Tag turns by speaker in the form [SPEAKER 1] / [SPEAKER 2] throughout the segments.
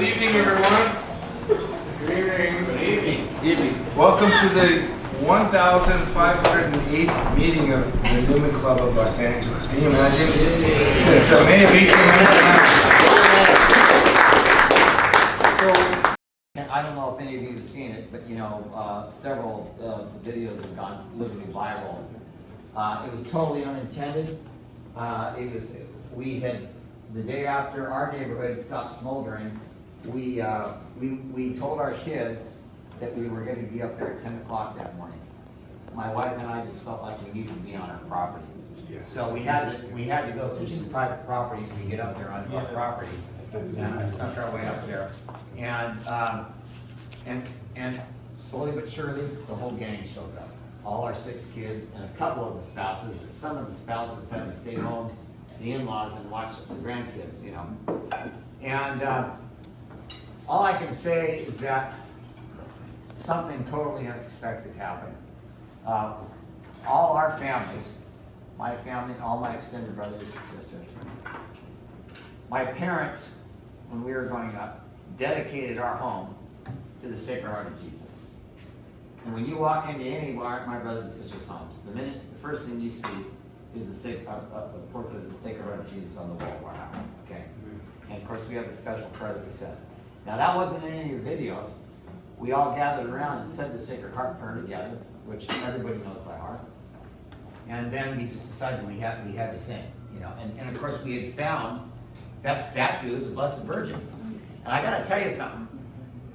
[SPEAKER 1] evening, everyone. Good evening. Good evening. Evening. Welcome to the 1,508th meeting of the Newman Club of Los Angeles. Can you imagine? Since May of 1899.
[SPEAKER 2] I don't know if any of you have seen it, but several videos have gone literally viral. It was totally unintended. We had, the day after our neighborhood stopped smoldering, we told our kids that we were going to be up there at 10 o'clock that morning. My wife and I just felt like we needed to be on our property. So we had to go through some private properties to get up there on our property. And I snuck our way up there. And slowly but surely, the whole gang shows up. All our 6 kids and a couple of the spouses. Some of the spouses had to stay home, the in-laws, and watch the grandkids, And all I can say is that something totally unexpected happened. All our families, my family, all my extended brothers and sisters, my parents, when we were growing up, dedicated our home to the Sacred Heart of Jesus. And when you walk into any of my brothers and sisters' homes, the first thing you see is a portrait of the Sacred Heart of Jesus on the wall of our house. Okay, and of course we have a special prayer that we said. Now that wasn't in any of your videos. We all gathered around and said the Sacred Heart prayer together, which everybody knows by heart. And then we just decided we had to sing, And of course we had found that statue is the Blessed Virgin. And I got to tell you something.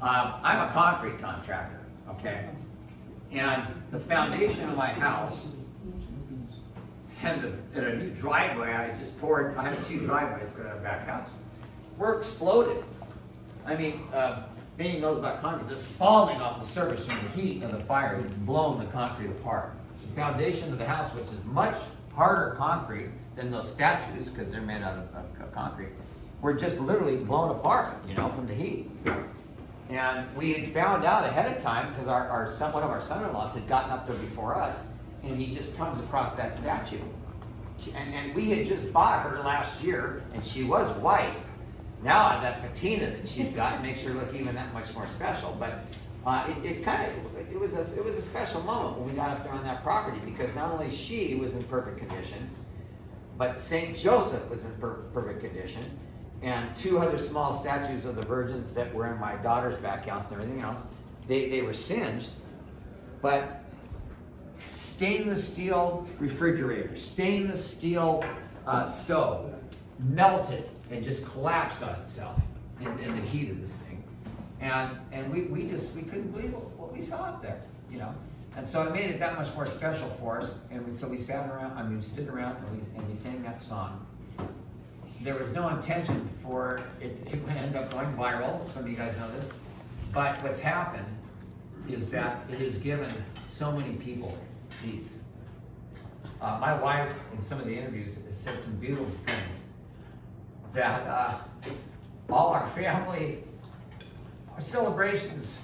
[SPEAKER 2] I'm a concrete contractor, okay? And the foundation of my house and a new driveway I just poured. I have 2 driveways to the back house. Were exploded. I mean, being knows about concrete, it's falling off the surface from the heat of the fire had blown the concrete apart. The foundation of the house, which is much harder concrete than those statues, because they're made out of concrete, were just literally blown apart, from the heat. And we had found out ahead of time, because one of our son-in-laws had gotten up there before us, and he just comes across that statue. And we had just bought her last year, and she was white. Now that patina that she's got makes her look even that much more special. But it was a special moment when we got up there on that property, because not only she was in perfect condition, but Saint Joseph was in perfect condition, and 2 other small statues of the virgins that were in my daughter's back house and everything else, they were singed, but stainless steel refrigerator, stainless steel stove melted and just collapsed on itself in the heat of this thing. And we couldn't believe what we saw up there, And so it made it that much more special for us. And so we sat around, we stood around and we sang that song. There was no intention for it to end up going viral. Some of you guys know this. But what's happened is that it has given so many people peace. My wife, in some of the interviews, has said some beautiful things. That all our family, our celebrations,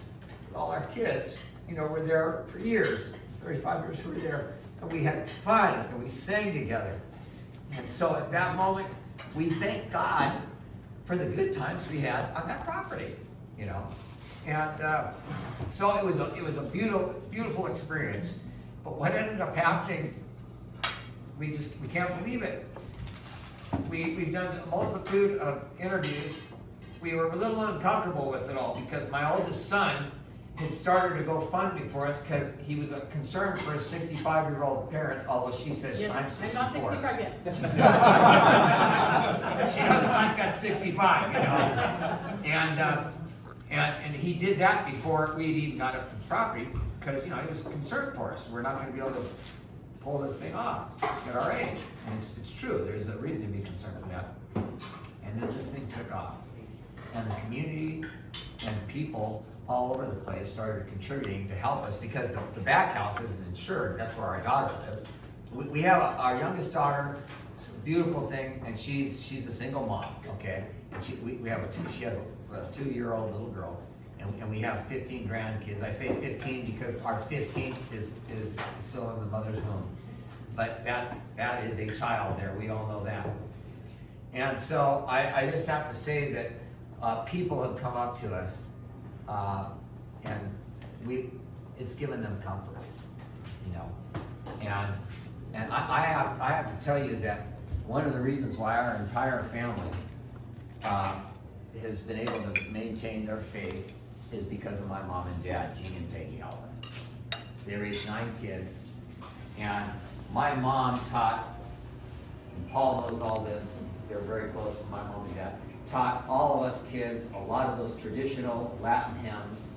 [SPEAKER 2] all our kids, were there for years, 35 years we were there, and we had fun, and we sang together. And so at that moment, we thank God for the good times we had on that property, And so it was a beautiful experience. But what ended up happening, we can't believe it. We've done a multitude of interviews. We were a little uncomfortable with it all because my oldest son had started to go GoFundMe for us because he was concerned for his 65-year-old parents, although she says,
[SPEAKER 3] yes,
[SPEAKER 2] I'm 64.
[SPEAKER 3] I'm not 65 yet.
[SPEAKER 2] She doesn't like that 65, And he did that before we'd even got up to the property because, he was concerned for us. We're not going to be able to pull this thing off at our age. And it's true, there's a reason to be concerned for that. And then this thing took off. And the community and people all over the place started contributing to help us because the back house isn't insured. That's where our daughter lived. We have our youngest daughter, it's a beautiful thing, and she's a single mom, okay? And she has a 2-year-old little girl. And we have 15 grandkids. I say 15 because our 15th is still in the mother's womb. But that is a child there. We all know that. And so I just have to say that people have come up to us, and it's given them comfort, you know. And I have to tell you that one of the reasons why our entire family has been able to maintain their faith is because of my mom and dad, Gene and Peggy Halpin. They raised 9 kids, and my mom taught, and Paul knows all this, they're very close to my mom and dad, taught all of us kids a lot of those traditional Latin hymns.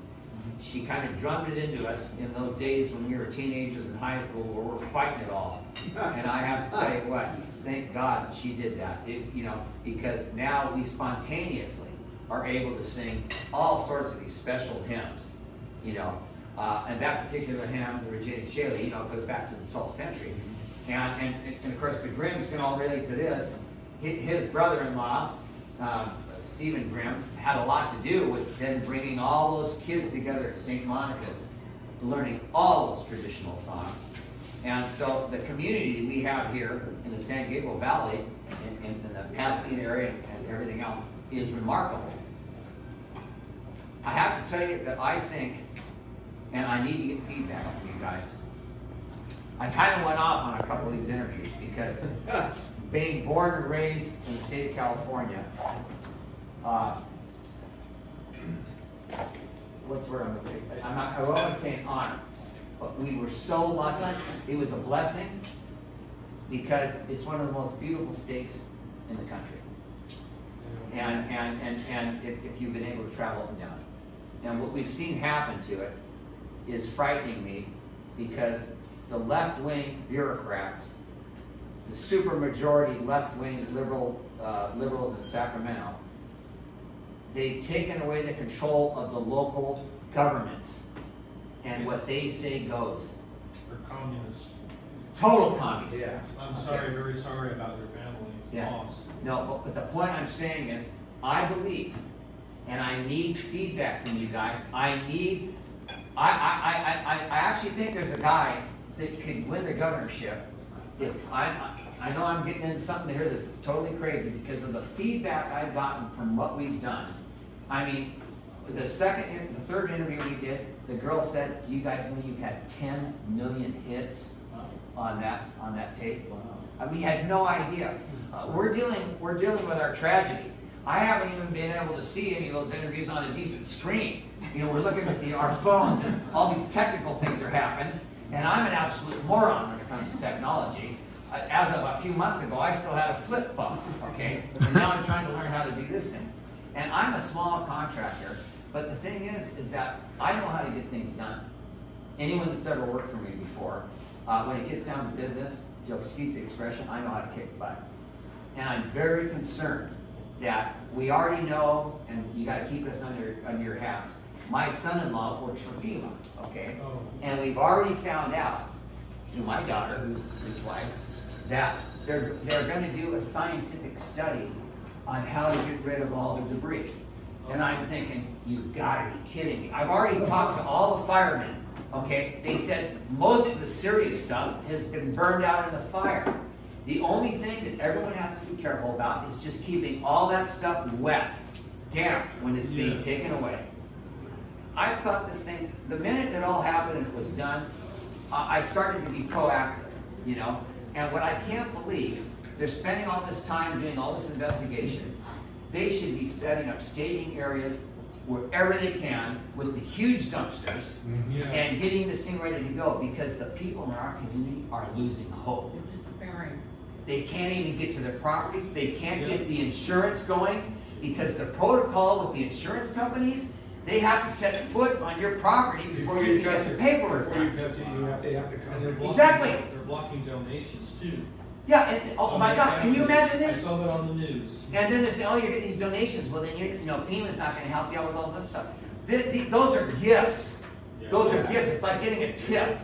[SPEAKER 2] She kind of drummed it into us in those days when we were teenagers in high school where we're fighting it all. And I have to tell you what, thank God she did that. You know, because now we spontaneously are able to sing all sorts of these special hymns, you know. And that particular hymn, the Regina Caeli, you know, goes back to the 12th century. And of course the Grimms can all relate to this. His brother-in-law, Stephen Grimm, had a lot to do with then bringing all those kids together at St. Monica's, learning all those traditional songs. And so the community we have here in the San Gabriel Valley, in the Pasadena area and everything else, is remarkable. I have to tell you that I think, and I need to get feedback from you guys. I kind of went off on a couple of these interviews because being born and raised in the state of California, what's the word I'm looking for? I don't want to say an honor, but we were so lucky. It was a blessing because it's one of the most beautiful states in the country. And if you've been able to travel up and down. And what we've seen happen to it is frightening me because the left-wing bureaucrats, the supermajority left-wing liberals in Sacramento, they've taken away the control of the local governments, and what they say goes.
[SPEAKER 3] They're communists.
[SPEAKER 2] Total communists.
[SPEAKER 1] Yeah.
[SPEAKER 3] I'm sorry, very sorry about your family's loss.
[SPEAKER 2] No, but the point I'm saying is, I believe, and I need feedback from you guys. I actually think there's a guy that could win the governorship. If I know I'm getting into something here that's totally crazy because of the feedback I've gotten from what we've done. I mean, the third interview we did, the girl said, "Do you guys know you've had 10 million hits on that tape?" We had no idea. We're dealing with our tragedy. I haven't even been able to see any of those interviews on a decent screen. You know, we're looking at our phones and all these technical things are happening. And I'm an absolute moron when it comes to technology. As of a few months ago, I still had a flip phone, okay? And now I'm trying to learn how to do this thing. And I'm a small contractor, but the thing is that I know how to get things done. Anyone that's ever worked for me before, when it gets down to business, you'll excuse the expression, I know how to kick butt. And I'm very concerned that we already know, and you gotta keep us under your hats, my son-in-law works for FEMA, okay?
[SPEAKER 3] Oh.
[SPEAKER 2] And we've already found out, through my daughter, who's his wife, that they're gonna do a scientific study on how to get rid of all the debris. And I'm thinking, you've gotta be kidding me. I've already talked to all the firemen, okay? They said most of the serious stuff has been burned out in the fire. The only thing that everyone has to be careful about is just keeping all that stuff wet, damp, when it's being taken away. I thought this thing, the minute it all happened and it was done, I started to be proactive, you know? And what I can't believe, they're spending all this time doing all this investigation. They should be setting up staging areas wherever they can with the huge dumpsters and getting this thing ready to go because the people in our community are losing hope.
[SPEAKER 4] They're despairing.
[SPEAKER 2] They can't even get to their properties. They can't get the insurance going because the protocol with the insurance companies, they have to set foot on your property before you can get the paperwork
[SPEAKER 1] Before you
[SPEAKER 2] done.
[SPEAKER 1] touch it, they have to come.
[SPEAKER 3] And they're blocking,
[SPEAKER 2] Exactly.
[SPEAKER 3] They're blocking donations too.
[SPEAKER 2] Yeah, and, oh my God, can you imagine
[SPEAKER 3] I
[SPEAKER 2] this?
[SPEAKER 3] saw that on the news.
[SPEAKER 2] And then they say, oh, you're getting these donations. Well, then FEMA's not going to help you out with all that stuff. Those are gifts. Those are gifts. It's like getting a tip.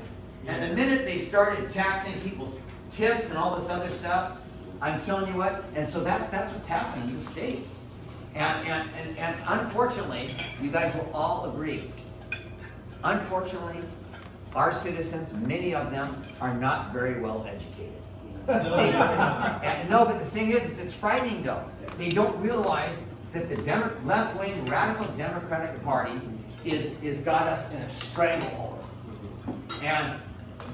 [SPEAKER 2] And the minute they started taxing people's tips and all this other stuff, I'm telling you what. And so that's what's happening in the state. And unfortunately, you guys will all agree. Unfortunately, our citizens, many of them, are not very well educated. No, but the thing is, it's frightening though. They don't realize that the left-wing radical Democratic Party is got us in a stranglehold. And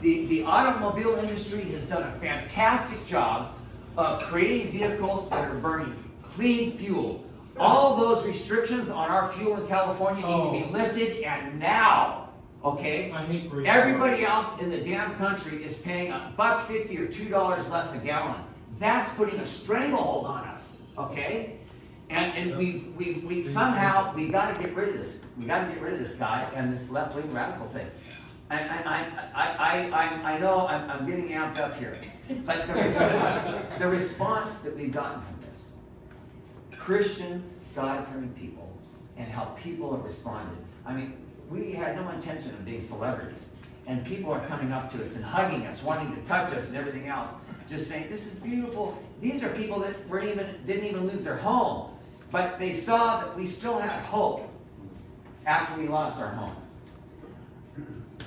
[SPEAKER 2] the automobile industry has done a fantastic job of creating vehicles that are burning clean fuel. All those restrictions on our fuel in California need to be lifted, and now, okay?
[SPEAKER 3] I hate breathing.
[SPEAKER 2] Everybody else in the damn country is paying $1.50 or $2 less a gallon. That's putting a stranglehold on us, okay? And we somehow, we gotta get rid of this. We gotta get rid of this guy and this left-wing radical thing. And I know I'm getting amped up here, but the response that we've gotten from this, Christian, God-fearing people, and how people have responded. I mean, we had no intention of being celebrities, and people are coming up to us and hugging us, wanting to touch us and everything else, just saying, this is beautiful. These are people that didn't even lose their home, but they saw that we still had hope after we lost our home.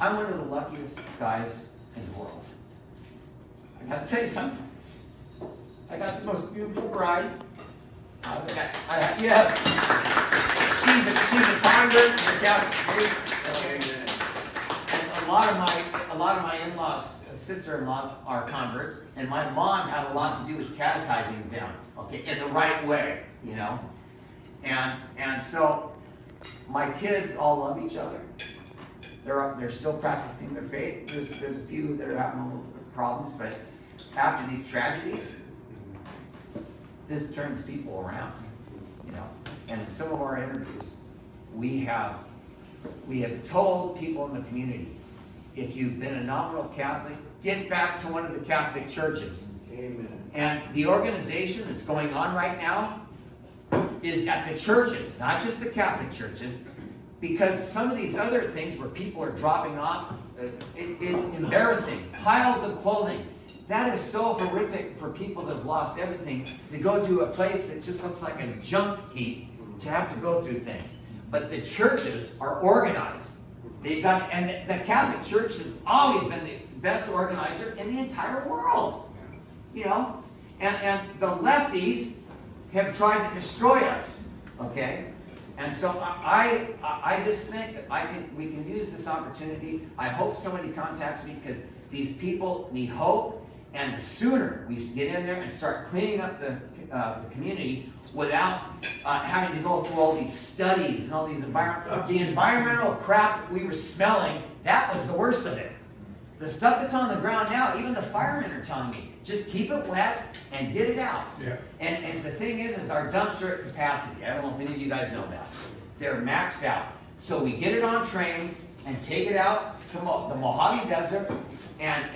[SPEAKER 2] I'm one of the luckiest guys in the world. I gotta tell you something. I got the most beautiful bride. Yes. She's a convert to the Catholic faith. Okay. And a lot of my in-laws, sister-in-laws are converts, and my mom had a lot to do with catechizing them, okay, in the right way, you know. And so my kids all love each other. They're still practicing their faith. There's a few that are having a little problems, but after these tragedies, this turns people around, you know. And in some of our interviews, we have told people in the community, if you've been a nominal Catholic, get back to one of the Catholic churches.
[SPEAKER 1] Amen.
[SPEAKER 2] And the organization that's going on right now is at the churches, not just the Catholic churches, because some of these other things where people are dropping off, it's embarrassing. Piles of clothing. That is so horrific for people that have lost everything, to go to a place that just looks like a junk heap, to have to go through things. But the churches are organized. And the Catholic Church has always been the best organizer in the entire world. You know? And the lefties have tried to destroy us. Okay? And so I just think that we can use this opportunity. I hope somebody contacts me, because these people need hope. And the sooner we get in there and start cleaning up the community without having to go through all these studies and all these environmental crap that we were smelling, that was the worst of it. The stuff that's on the ground now, even the firemen are telling me, just keep it wet and get it out.
[SPEAKER 1] Yeah.
[SPEAKER 2] And the thing is our dumps are at capacity. I don't know if any of you guys know that. They're maxed out. So we get it on trains and take it out to the Mojave Desert, and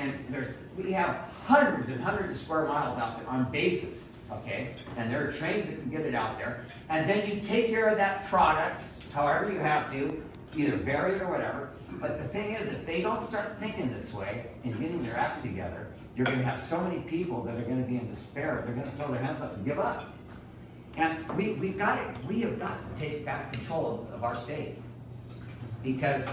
[SPEAKER 2] we have hundreds and hundreds of square miles out there on bases, okay? And there are trains that can get it out there. And then you take care of that product however you have to, either bury it or whatever. But the thing is, if they don't start thinking this way and getting their acts together, you're going to have so many people that are going to be in despair. They're going to throw their hands up and give up. And we have got to take back control of our state, because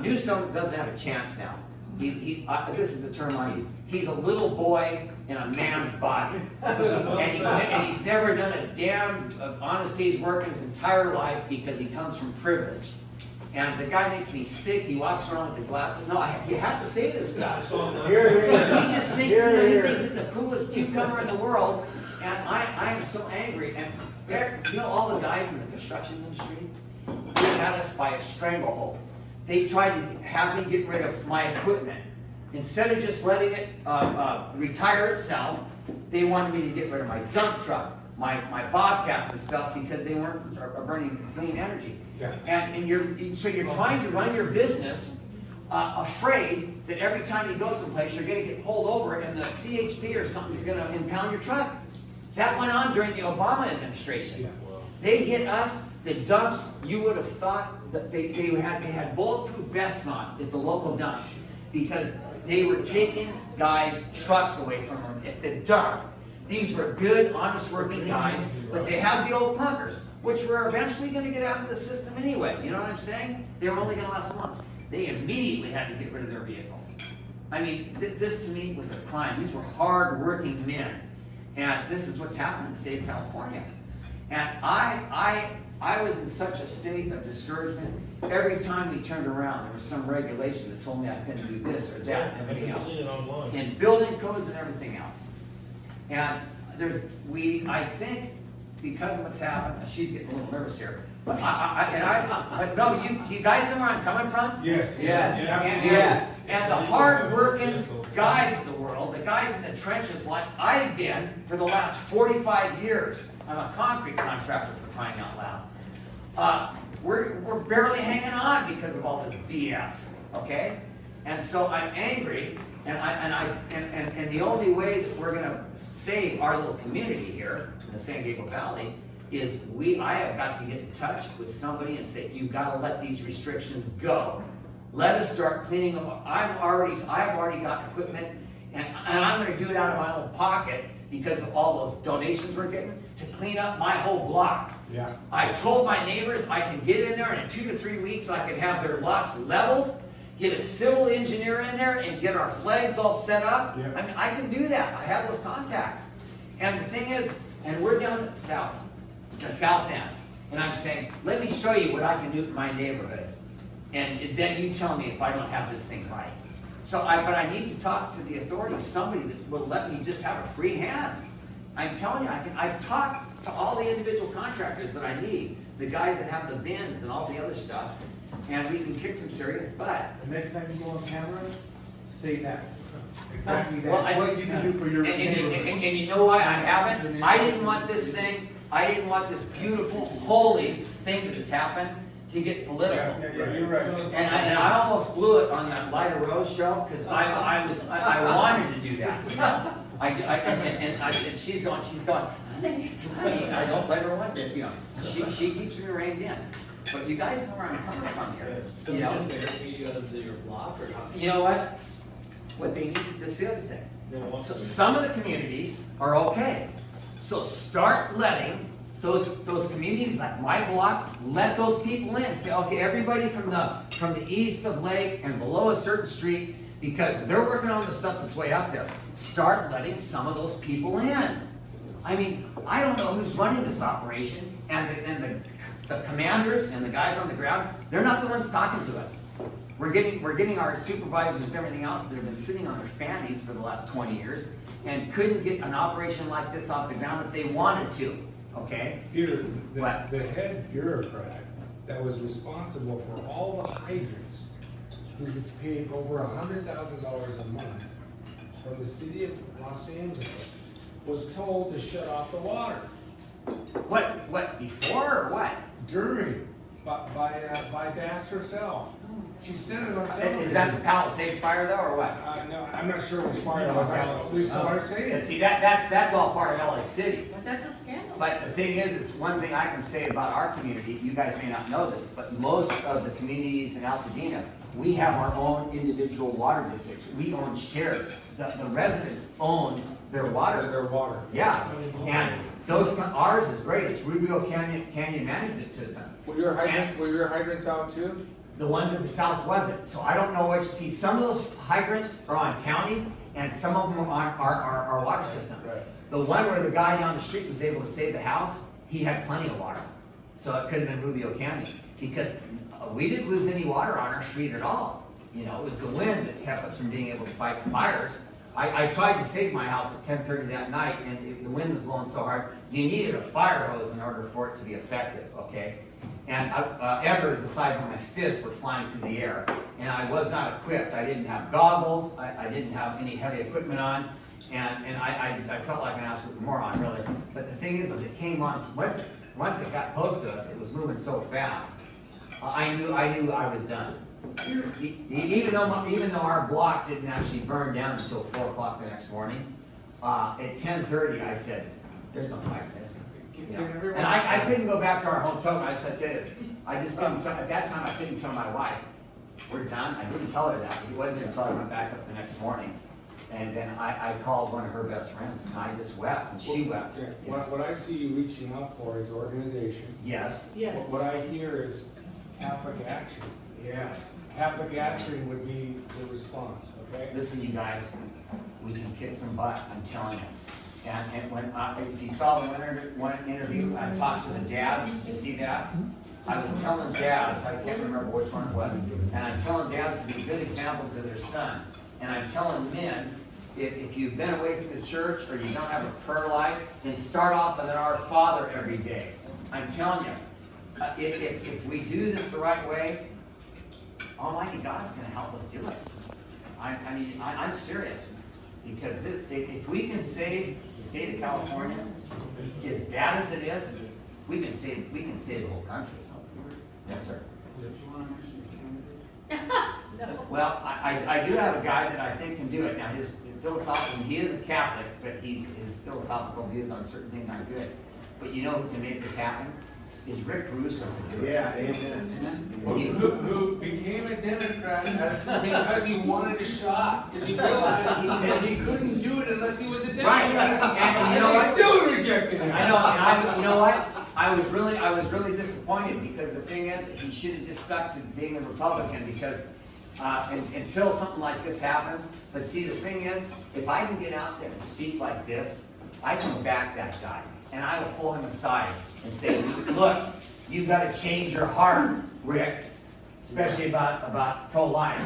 [SPEAKER 2] Newsom doesn't have a chance now. This is the term I use. He's a little boy in a man's body, and he's never done a damn honest day's work in his entire life, because he comes from privilege. And the guy makes me sick. He walks around with the glasses. No, you have to say this stuff. He just thinks he thinks he's the coolest cucumber in the world, and I am so angry. And you know, all the guys in the construction industry, they had us by a stranglehold. They tried to have me get rid of my equipment. Instead of just letting it retire itself, they wanted me to get rid of my dump truck, my Bobcat and stuff, because they weren't burning clean energy.
[SPEAKER 1] Yeah.
[SPEAKER 2] And so you're trying to run your business afraid that every time you go someplace, you're going to get pulled over and the CHP or something's going to impound your truck. That went on during the Obama administration.
[SPEAKER 1] Yeah, well.
[SPEAKER 2] They hit us. The dumps, you would have thought that they had bulletproof vests on at the local dumps, because they were taking guys' trucks away from them at the dump. These were good, honest working guys, but they had the old clunkers, which were eventually going to get out of the system anyway. You know what I'm saying? They were only going to last a month. They immediately had to get rid of their vehicles. I mean, this to me was a crime. These were hard working men. And this is what's happened in the state of California. And I was in such a state of discouragement. Every time we turned around, there was some regulation that told me I couldn't do this or that and everything else.
[SPEAKER 3] I've been seeing it online.
[SPEAKER 2] And building codes and everything else. And I think, because of what's happened, she's getting a little nervous here. But but no, you guys know where I'm coming from?
[SPEAKER 1] Yes.
[SPEAKER 2] Yes. And the hard-working guys of the world, the guys in the trenches like I've been for the last 45 years. I'm a concrete contractor, for crying out loud. We're barely hanging on because of all this BS, okay? And so I'm angry, and the only way that we're gonna save our little community here in the San Diego Valley is I have got to get in touch with somebody and say, you've got to let these restrictions go. Let us start cleaning them up. I've already got equipment, and I'm going to do it out of my own pocket because of all those donations we're getting to clean up my whole block.
[SPEAKER 1] Yeah.
[SPEAKER 2] I told my neighbors I can get in there, and in 2 to 3 weeks I can have their blocks leveled, get a civil engineer in there, and get our flags all set up.
[SPEAKER 1] Yeah.
[SPEAKER 2] I mean, I can do that. I have those contacts. And the thing is, and we're down at the south end, and I'm saying, let me show you what I can do in my neighborhood. And then you tell me if I don't have this thing right. But I need to talk to the authorities, somebody that will let me just have a free hand. I'm telling you, I've talked to all the individual contractors that I need, the guys that have the bins and all the other stuff, and we can kick some serious butt.
[SPEAKER 1] The next time you go on camera, say that. Exactly that.
[SPEAKER 2] Well,
[SPEAKER 1] what you can do for your neighborhood.
[SPEAKER 2] And you know why I haven't? I didn't want this beautiful, holy thing that has happened to get political.
[SPEAKER 1] Yeah, you're right.
[SPEAKER 2] And I almost blew it on that Lyda Rose show, because I wanted to do that. You know? And she's going, honey, I don't let her want it, you know. She keeps me reined in. But you guys know where I'm coming from here.
[SPEAKER 4] So
[SPEAKER 2] You know?
[SPEAKER 4] just barricade you out of your block or how?
[SPEAKER 2] You know what? What they need, this is the other thing.
[SPEAKER 3] They want
[SPEAKER 2] So
[SPEAKER 3] to-
[SPEAKER 2] some of the communities are okay. So start letting those communities like my block, let those people in. Say, okay, everybody from the east of Lake and below a certain street, because they're working on the stuff that's way up there. Start letting some of those people in. I mean, I don't know who's running this operation, and the commanders and the guys on the ground, they're not the ones talking to us. We're getting our supervisors and everything else that have been sitting on their fannies for the last 20 years and couldn't get an operation like this off the ground if they wanted to, okay?
[SPEAKER 1] Peter,
[SPEAKER 2] What?
[SPEAKER 1] the head bureaucrat that was responsible for all the hydrants, who gets paid over $100,000 a month from the city of Los Angeles, was told to shut off the water
[SPEAKER 2] What, before or what?
[SPEAKER 1] during, by Bass herself. She said it on television.
[SPEAKER 2] Is that the Palisades fire though, or what?
[SPEAKER 1] No, I'm not sure which part it was. We started saying
[SPEAKER 2] And
[SPEAKER 1] it.
[SPEAKER 2] see, that's all part of LA City.
[SPEAKER 5] But that's a scandal.
[SPEAKER 2] But the thing is one thing I can say about our community, you guys may not know this, but most of the communities in Altadena, we have our own individual water districts. We own shares. The residents own their water.
[SPEAKER 1] Their water.
[SPEAKER 2] Yeah, and ours is great. It's Rubio Canyon Management System.
[SPEAKER 1] Were your hydrants out too?
[SPEAKER 2] The one to the south wasn't. So I don't know which. See, some of those hydrants are on county, and some of them are on our water system.
[SPEAKER 1] Right.
[SPEAKER 2] The one where the guy down the street was able to save the house, he had plenty of water. So it could have been Rubio County, because we didn't lose any water on our street at all. You know, it was the wind that kept us from being able to fight fires. I tried to save my house at 10:30 that night, and the wind was blowing so hard, you needed a fire hose in order for it to be effective, okay? And embers the size of my fist were flying through the air, and I was not equipped. I didn't have goggles, I didn't have any heavy equipment on, and I felt like an absolute moron, really. But the thing is it came on, once it got close to us, it was moving so fast, I knew I was done. Even though our block didn't actually burn down until 4 o'clock the next morning, at 10:30 I said, there's no fighting this. You know? And I couldn't go back to our hotel. I said, tell you this, I just couldn't tell, at that time I couldn't tell my wife, we're done. I didn't tell her that. It wasn't until I went back up the next morning. And then I called one of her best friends, and I just wept, and she wept.
[SPEAKER 1] Yeah.
[SPEAKER 2] You know?
[SPEAKER 1] What I see you reaching out for is organization.
[SPEAKER 2] Yes.
[SPEAKER 5] Yes.
[SPEAKER 1] What I hear is Catholic action.
[SPEAKER 2] Yeah.
[SPEAKER 1] Catholic action would be the response, okay?
[SPEAKER 2] Listen, you guys, we can kick some butt, I'm telling you. And when, if you saw the one interview, I talked to the dads, did you see that? I was telling dads, I can't remember which one it was, and I'm telling dads to be good examples to their sons. And I'm telling men, if you've been away from the church or you don't have a prayer life, then start off with an Our Father every day. I'm telling you, if we do this the right way, Almighty God's going to help us do it. I mean, I'm serious. Because if we can save the state of California, as bad as it is, we can save the whole country. Yes, sir. Well, I do have a guy that I think can do it. Now, his philosophical, he is a Catholic, but his philosophical views on certain things aren't good. But you know who can make this happen? Is Rick Russo.
[SPEAKER 5] Yeah, amen.
[SPEAKER 1] Who became a Democrat because he wanted a shot, because he realized that he couldn't do it unless he was a Democrat.
[SPEAKER 2] Right. And you know what?
[SPEAKER 1] They still rejected him.
[SPEAKER 2] I know, and you know what? I was really disappointed because the thing is, he should have just stuck to being a Republican because until something like this happens. But see, the thing is, if I can get out there and speak like this, I can back that guy. And I will pull him aside and say, look, you've got to change your heart, Rick, especially about pro-life.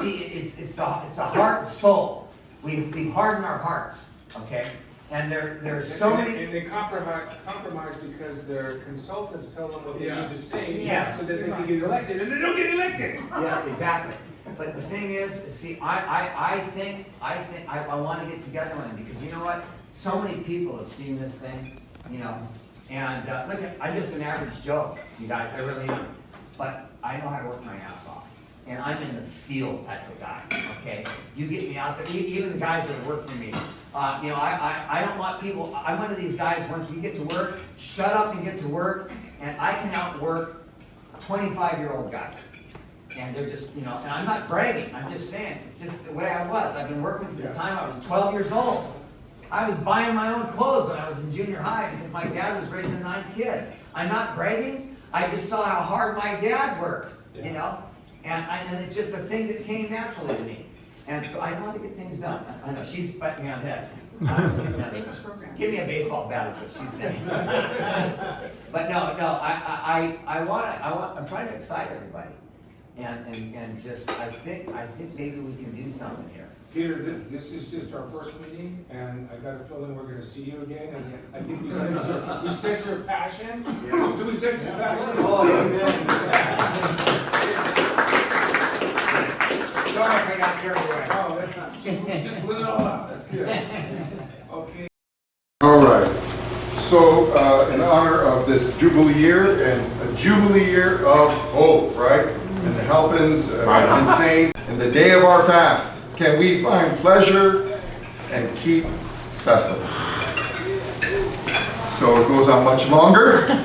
[SPEAKER 2] See, it's the heart and soul. We've hardened our hearts, okay? And there's so many...
[SPEAKER 1] And they compromise because their consultants tell them what they need to say so that they can get elected, and they don't get elected!
[SPEAKER 2] Yeah, exactly. But the thing is, see, I think I want to get together with him because you know what? So many people have seen this thing, you know, and look, I'm just an average Joe, you guys, I really am. But I know how to work my ass off. And I'm in the field type of guy, okay? You get me out there, even the guys that work for me. You know, I don't want people, I'm one of these guys, once we get to work, shut up and get to work, and I can outwork 25-year-old guys. And they're just, you know, and I'm not bragging, I'm just saying, it's just the way I was. I've been working from the time I was 12 years old. I was buying my own clothes when I was in junior high because my dad was raising 9 kids. I'm not bragging, I just saw how hard my dad worked, you know? And it's just a thing that came naturally to me. And so I know how to get things done. I know, she's biting me on the head. Give me a baseball bat is what she's saying. But no, I'm trying to excite everybody. And just, I think maybe we can do something here.
[SPEAKER 1] Peter, this is just our first meeting, and I got a feeling we're gonna see you again, and I think we sense your passion.
[SPEAKER 5] Yeah.
[SPEAKER 1] Do we sense your passion?
[SPEAKER 5] Oh, amen.
[SPEAKER 2] Sorry if I got carried away.
[SPEAKER 1] Oh, that's not, just let it all out, that's good. Okay.
[SPEAKER 6] All right. So, in honor of this Jubilee year and a Jubilee year of hope, right? And the Halpins insane. And the day of our fast, can we find pleasure and keep festive? So it goes on much longer. But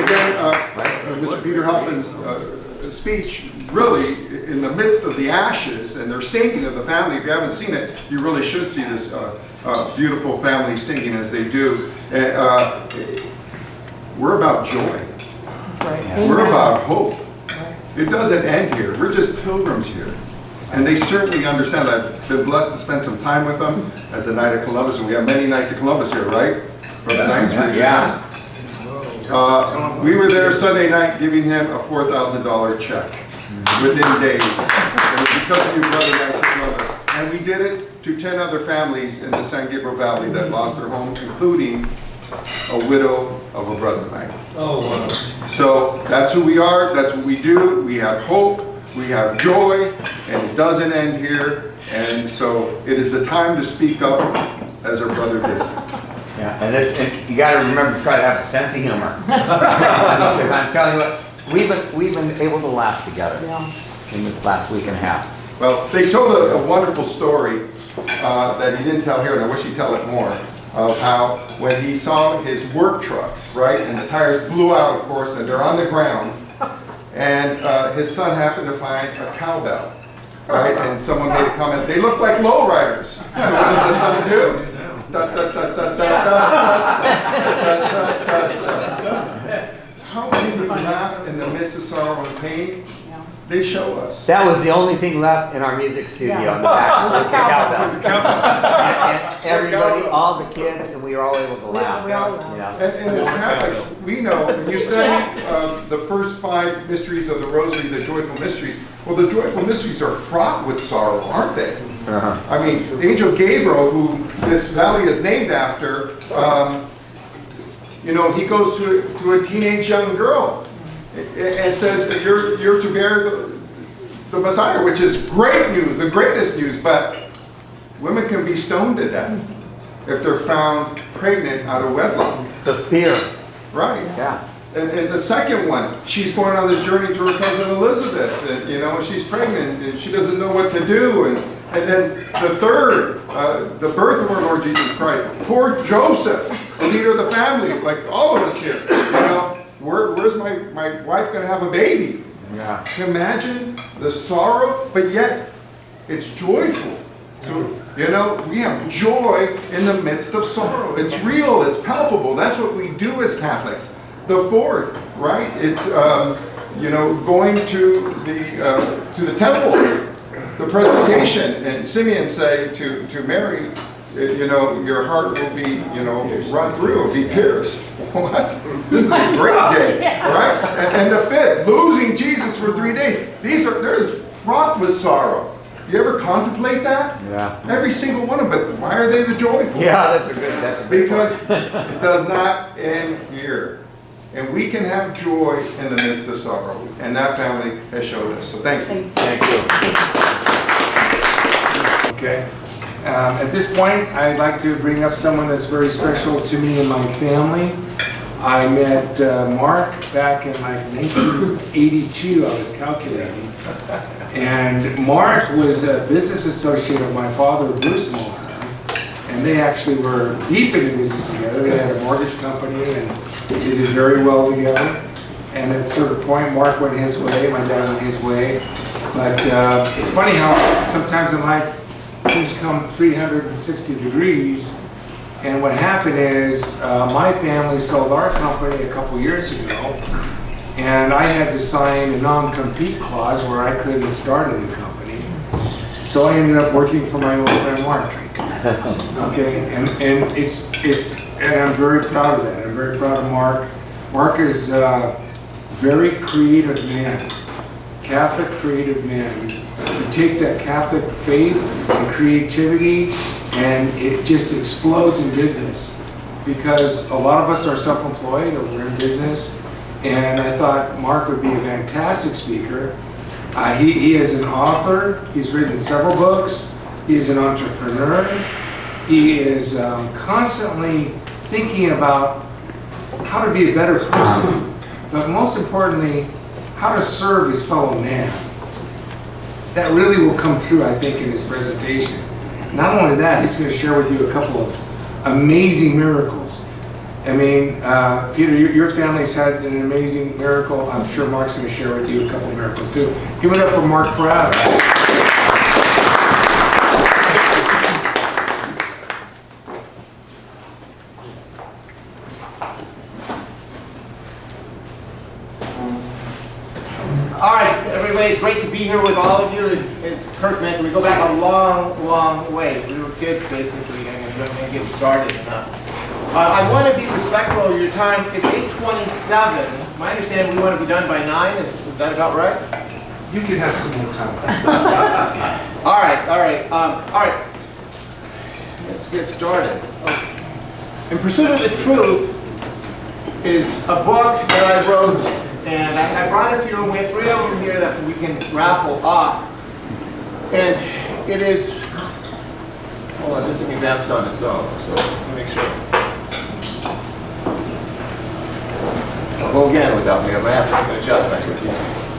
[SPEAKER 6] again, Mr. Peter Halpin's speech, really, in the midst of the ashes and their singing of the family, if you haven't seen it, you really should see this beautiful family singing as they do. We're about joy. We're about hope. It doesn't end here. We're just pilgrims here. And they certainly understand. I've been blessed to spend some time with them as a Knight of Columbus, and we have many Knights of Columbus here, right? From the Knights region.
[SPEAKER 2] Yeah.
[SPEAKER 6] We were there Sunday night giving him a $4,000 check within days. It was because of you, brother Knights of Columbus. And we did it to 10 other families in the San Gabriel Valley that lost their home, including a widow of a brother knight.
[SPEAKER 3] Oh, wow.
[SPEAKER 6] So that's who we are, that's what we do. We have hope, we have joy, and it doesn't end here. And so it is the time to speak up as our brother did.
[SPEAKER 2] Yeah, and you got to remember to try to have a sense of humor. Because I'm telling you what, we've been able to laugh together in this last week and a half.
[SPEAKER 6] Well, they told a wonderful story that he didn't tell here, and I wish he'd tell it more, of how when he saw his work trucks, right, and the tires blew out, of course, and they're on the ground, and his son happened to find a cowbell, right, and someone made a comment, they look like lowriders. So what does the son do? Da, da, da, da, da, da. How can we laugh in the midst of sorrow and pain? they show us.
[SPEAKER 2] That was the only thing left in our music studio
[SPEAKER 7] Yeah.
[SPEAKER 2] in the back.
[SPEAKER 7] It was a cowbell.
[SPEAKER 2] And everybody, all the kids, and we were all able to laugh.
[SPEAKER 7] we all laughed.
[SPEAKER 2] You know?
[SPEAKER 6] And as Catholics, we know, when you study the first 5 mysteries of the Rosary, the joyful mysteries, well, the joyful mysteries are fraught with sorrow, aren't they? I mean, Angel Gabriel, who this valley is named after, you know, he goes to a teenage young girl and says that you're to bear the Messiah, which is great news, the greatest news, but women can be stoned to death if they're found pregnant out of wedlock.
[SPEAKER 2] The fear.
[SPEAKER 6] Right.
[SPEAKER 2] Yeah.
[SPEAKER 6] And the second one, she's going on this journey to her cousin Elizabeth, and you know, she's pregnant and she doesn't know what to do. And then the third, the birth of our Lord Jesus Christ. Poor Joseph, the leader of the family, like all of us here. You know, where's my wife going to have a baby?
[SPEAKER 2] Yeah.
[SPEAKER 6] Imagine the sorrow, but yet it's joyful. So, you know, we have joy in the midst of sorrow. It's real, it's palpable. That's what we do as Catholics. The fourth, right? It's, you know, going to the temple, the presentation, and Simeon say to Mary, you know, your heart will be, you know, run through, will be pierced. What? This is a great day, right? And the fifth, losing Jesus for 3 days. There's fraught with sorrow. You ever contemplate that?
[SPEAKER 2] Yeah.
[SPEAKER 6] Every single one of them, but why are they the joyful?
[SPEAKER 2] Yeah, that's a good
[SPEAKER 6] Because it does not end here. And we can have joy in the midst of sorrow. And that family has showed us. So thank you.
[SPEAKER 2] Thank you.
[SPEAKER 1] Okay. At this point, I'd like to bring up someone that's very special to me and my family. I met Mark back in like 1982, I was calculating. And Mark was a business associate of my father, Bruce Mulhern. And they actually were deep into business together. They had a mortgage company and they did very well together. And at a certain point, Mark went his way, my dad went his way. But it's funny how sometimes in life, things come 360 degrees. And what happened is my family sold our company a couple years ago, and I had to sign a non-compete clause where I couldn't start a new company. So I ended up working for my old friend Mark. Okay, and I'm very proud of that. I'm very proud of Mark. Mark is a very creative man, Catholic creative man. You take that Catholic faith and creativity and it just explodes in business, because a lot of us are self-employed or we're in business, and I thought Mark would be a fantastic speaker. He is an author, he's written several books, he's an entrepreneur, he is constantly thinking about how to be a better person, but most importantly, how to serve his fellow man. That really will come through, I think, in his presentation. Not only that, he's going to share with you a couple of amazing miracles. I mean, Peter, your family's had an amazing miracle. I'm sure Mark's going to share with you a couple of miracles too. Give it up for Mark Pratt.
[SPEAKER 8] All right, everybody, it's great to be here with all of you. As Kirk mentioned, we go back a long, long way. We were kids, basically, and we're going to get started. I want to be respectful of your time. It's 8:27. My understanding, we want to be done by 9. Is that about right?
[SPEAKER 1] You can have some more time.
[SPEAKER 8] All right. Let's get started. Okay. In Pursuit of the Truth is a book that I wrote, and I brought a few, and we have 3 of them here that we can raffle off. And it is, hold on, this thing advanced on its own, so let me make sure. I'll go again without me, I might have to make an adjustment.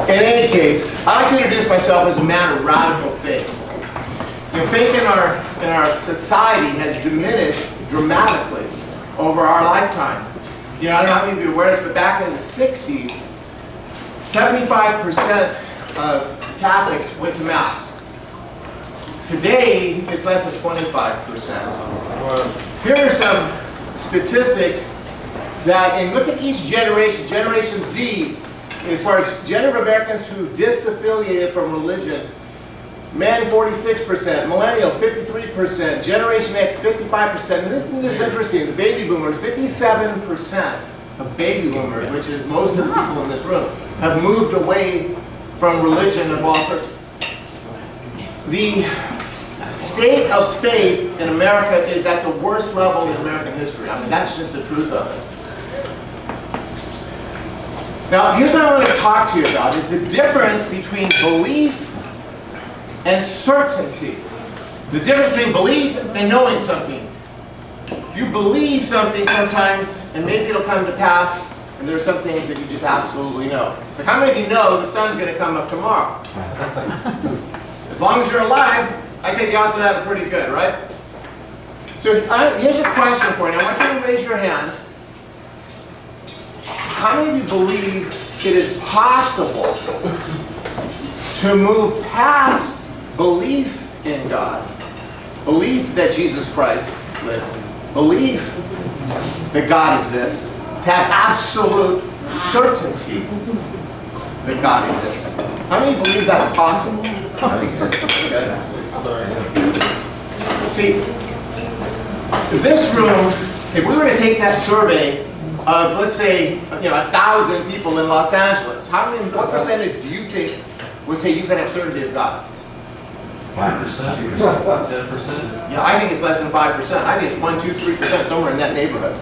[SPEAKER 8] In any case, I like to introduce myself as a man of radical faith. You know, faith in our society has diminished dramatically over our lifetime. You know, I don't know how many of you are aware of this, but back in the 60s, 75% of Catholics went to Mass. Today, it's less than 25%. Here are some statistics that, and look at each generation. Generation Z as far as gender of Americans who disaffiliated from religion, men 46%, millennials 53%, Generation X 55%, and this is interesting, the baby boomers, 57% of baby boomers, which is most of the people in this room, have moved away from religion of all sorts. The state of faith in America is at the worst level in American history. I mean, that's just the truth of it. Now, here's what I want to talk to you about, is the difference between belief and certainty. The difference between belief and knowing something. You believe something sometimes, and maybe it'll come to pass, and there are some things that you just absolutely know. Like, how many of you know the sun's going to come up tomorrow? As long as you're alive, I take the odds of that are pretty good, right? So here's a question for you. I want you to raise your hand. How many of you believe it is possible to move past belief in God, belief that Jesus Christ lived, belief that God exists, to have absolute certainty that God exists? How many believe that's possible? I think it is. Okay. See, this room, if we were to take that survey of, let's say, 1,000 people in Los Angeles, what percentage do you think would say you can have certainty of God?
[SPEAKER 3] 5%, 10%.
[SPEAKER 8] Yeah, I think it's less than 5%. I think it's 1, 2, 3%, somewhere in that neighborhood.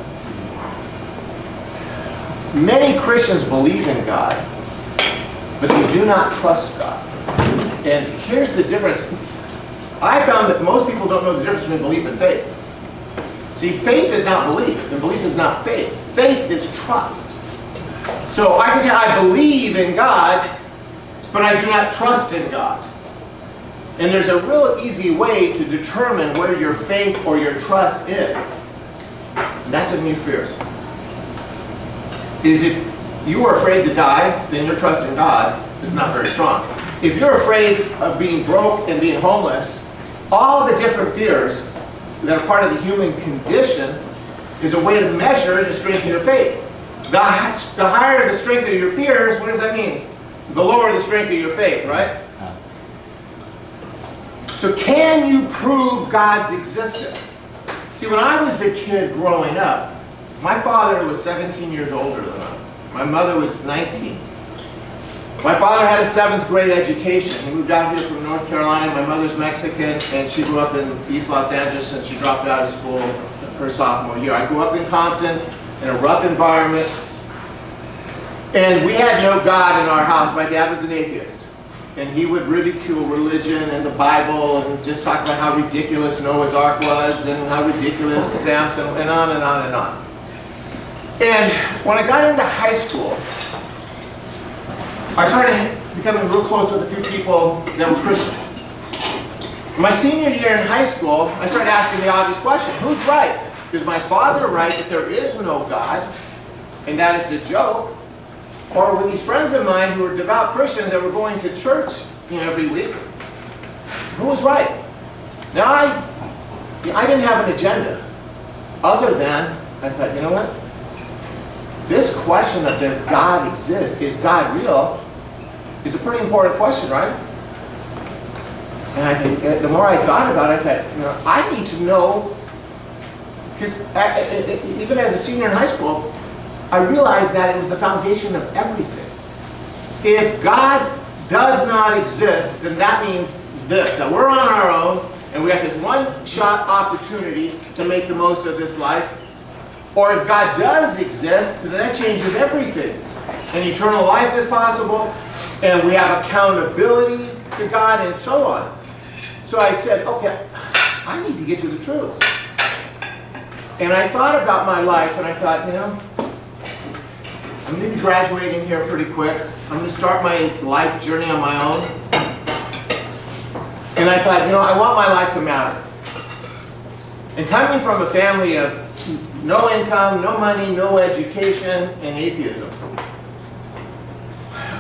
[SPEAKER 8] Many Christians believe in God, but they do not trust God. And here's the difference. I found that most people don't know the difference between belief and faith. See, faith is not belief, and belief is not faith. Faith is trust. So I can say I believe in God, but I do not trust in God. And there's a real easy way to determine where your faith or your trust is. And that's in your fears. Is if you are afraid to die, then your trust in God is not very strong. If you're afraid of being broke and being homeless, all the different fears that are part of the human condition is a way to measure the strength of your faith. The higher the strength of your fears, what does that mean? The lower the strength of your faith, right? So can you prove God's existence? See, when I was a kid growing up, my father was 17 years older than I. My mother was 19. My father had a 7th grade education. He moved out here from North Carolina. My mother's Mexican, and she grew up in East Los Angeles, and she dropped out of school her sophomore year. I grew up in Compton in a rough environment, and we had no God in our house. My dad was an atheist, and he would ridicule religion and the Bible and just talk about how ridiculous Noah's Ark was and how ridiculous Samson, and on and on and on. And when I got into high school, I started becoming real close with a few people that were Christians. My senior year in high school, I started asking the obvious question, who's right? Is my father right that there is no God and that it's a joke? Or were these friends of mine who were devout Christians that were going to church every week? Who was right? Now, I didn't have an agenda other than, I thought, you know what? This question of does God exist, is God real, is a pretty important question, right? And I think the more I thought about it, I thought, I need to know, because even as a senior in high school, I realized that it was the foundation of everything. If God does not exist, then that means this, that we're on our own, and we have this one-shot opportunity to make the most of this life. Or if God does exist, then that changes everything. And eternal life is possible, and we have accountability to God, and so on. So I said, okay, I need to get to the truth. And I thought about my life, and I thought, I'm going to be graduating here pretty quick. I'm going to start my life journey on my own. And I thought, I want my life to matter. And coming from a family of no income, no money, no education, and atheism,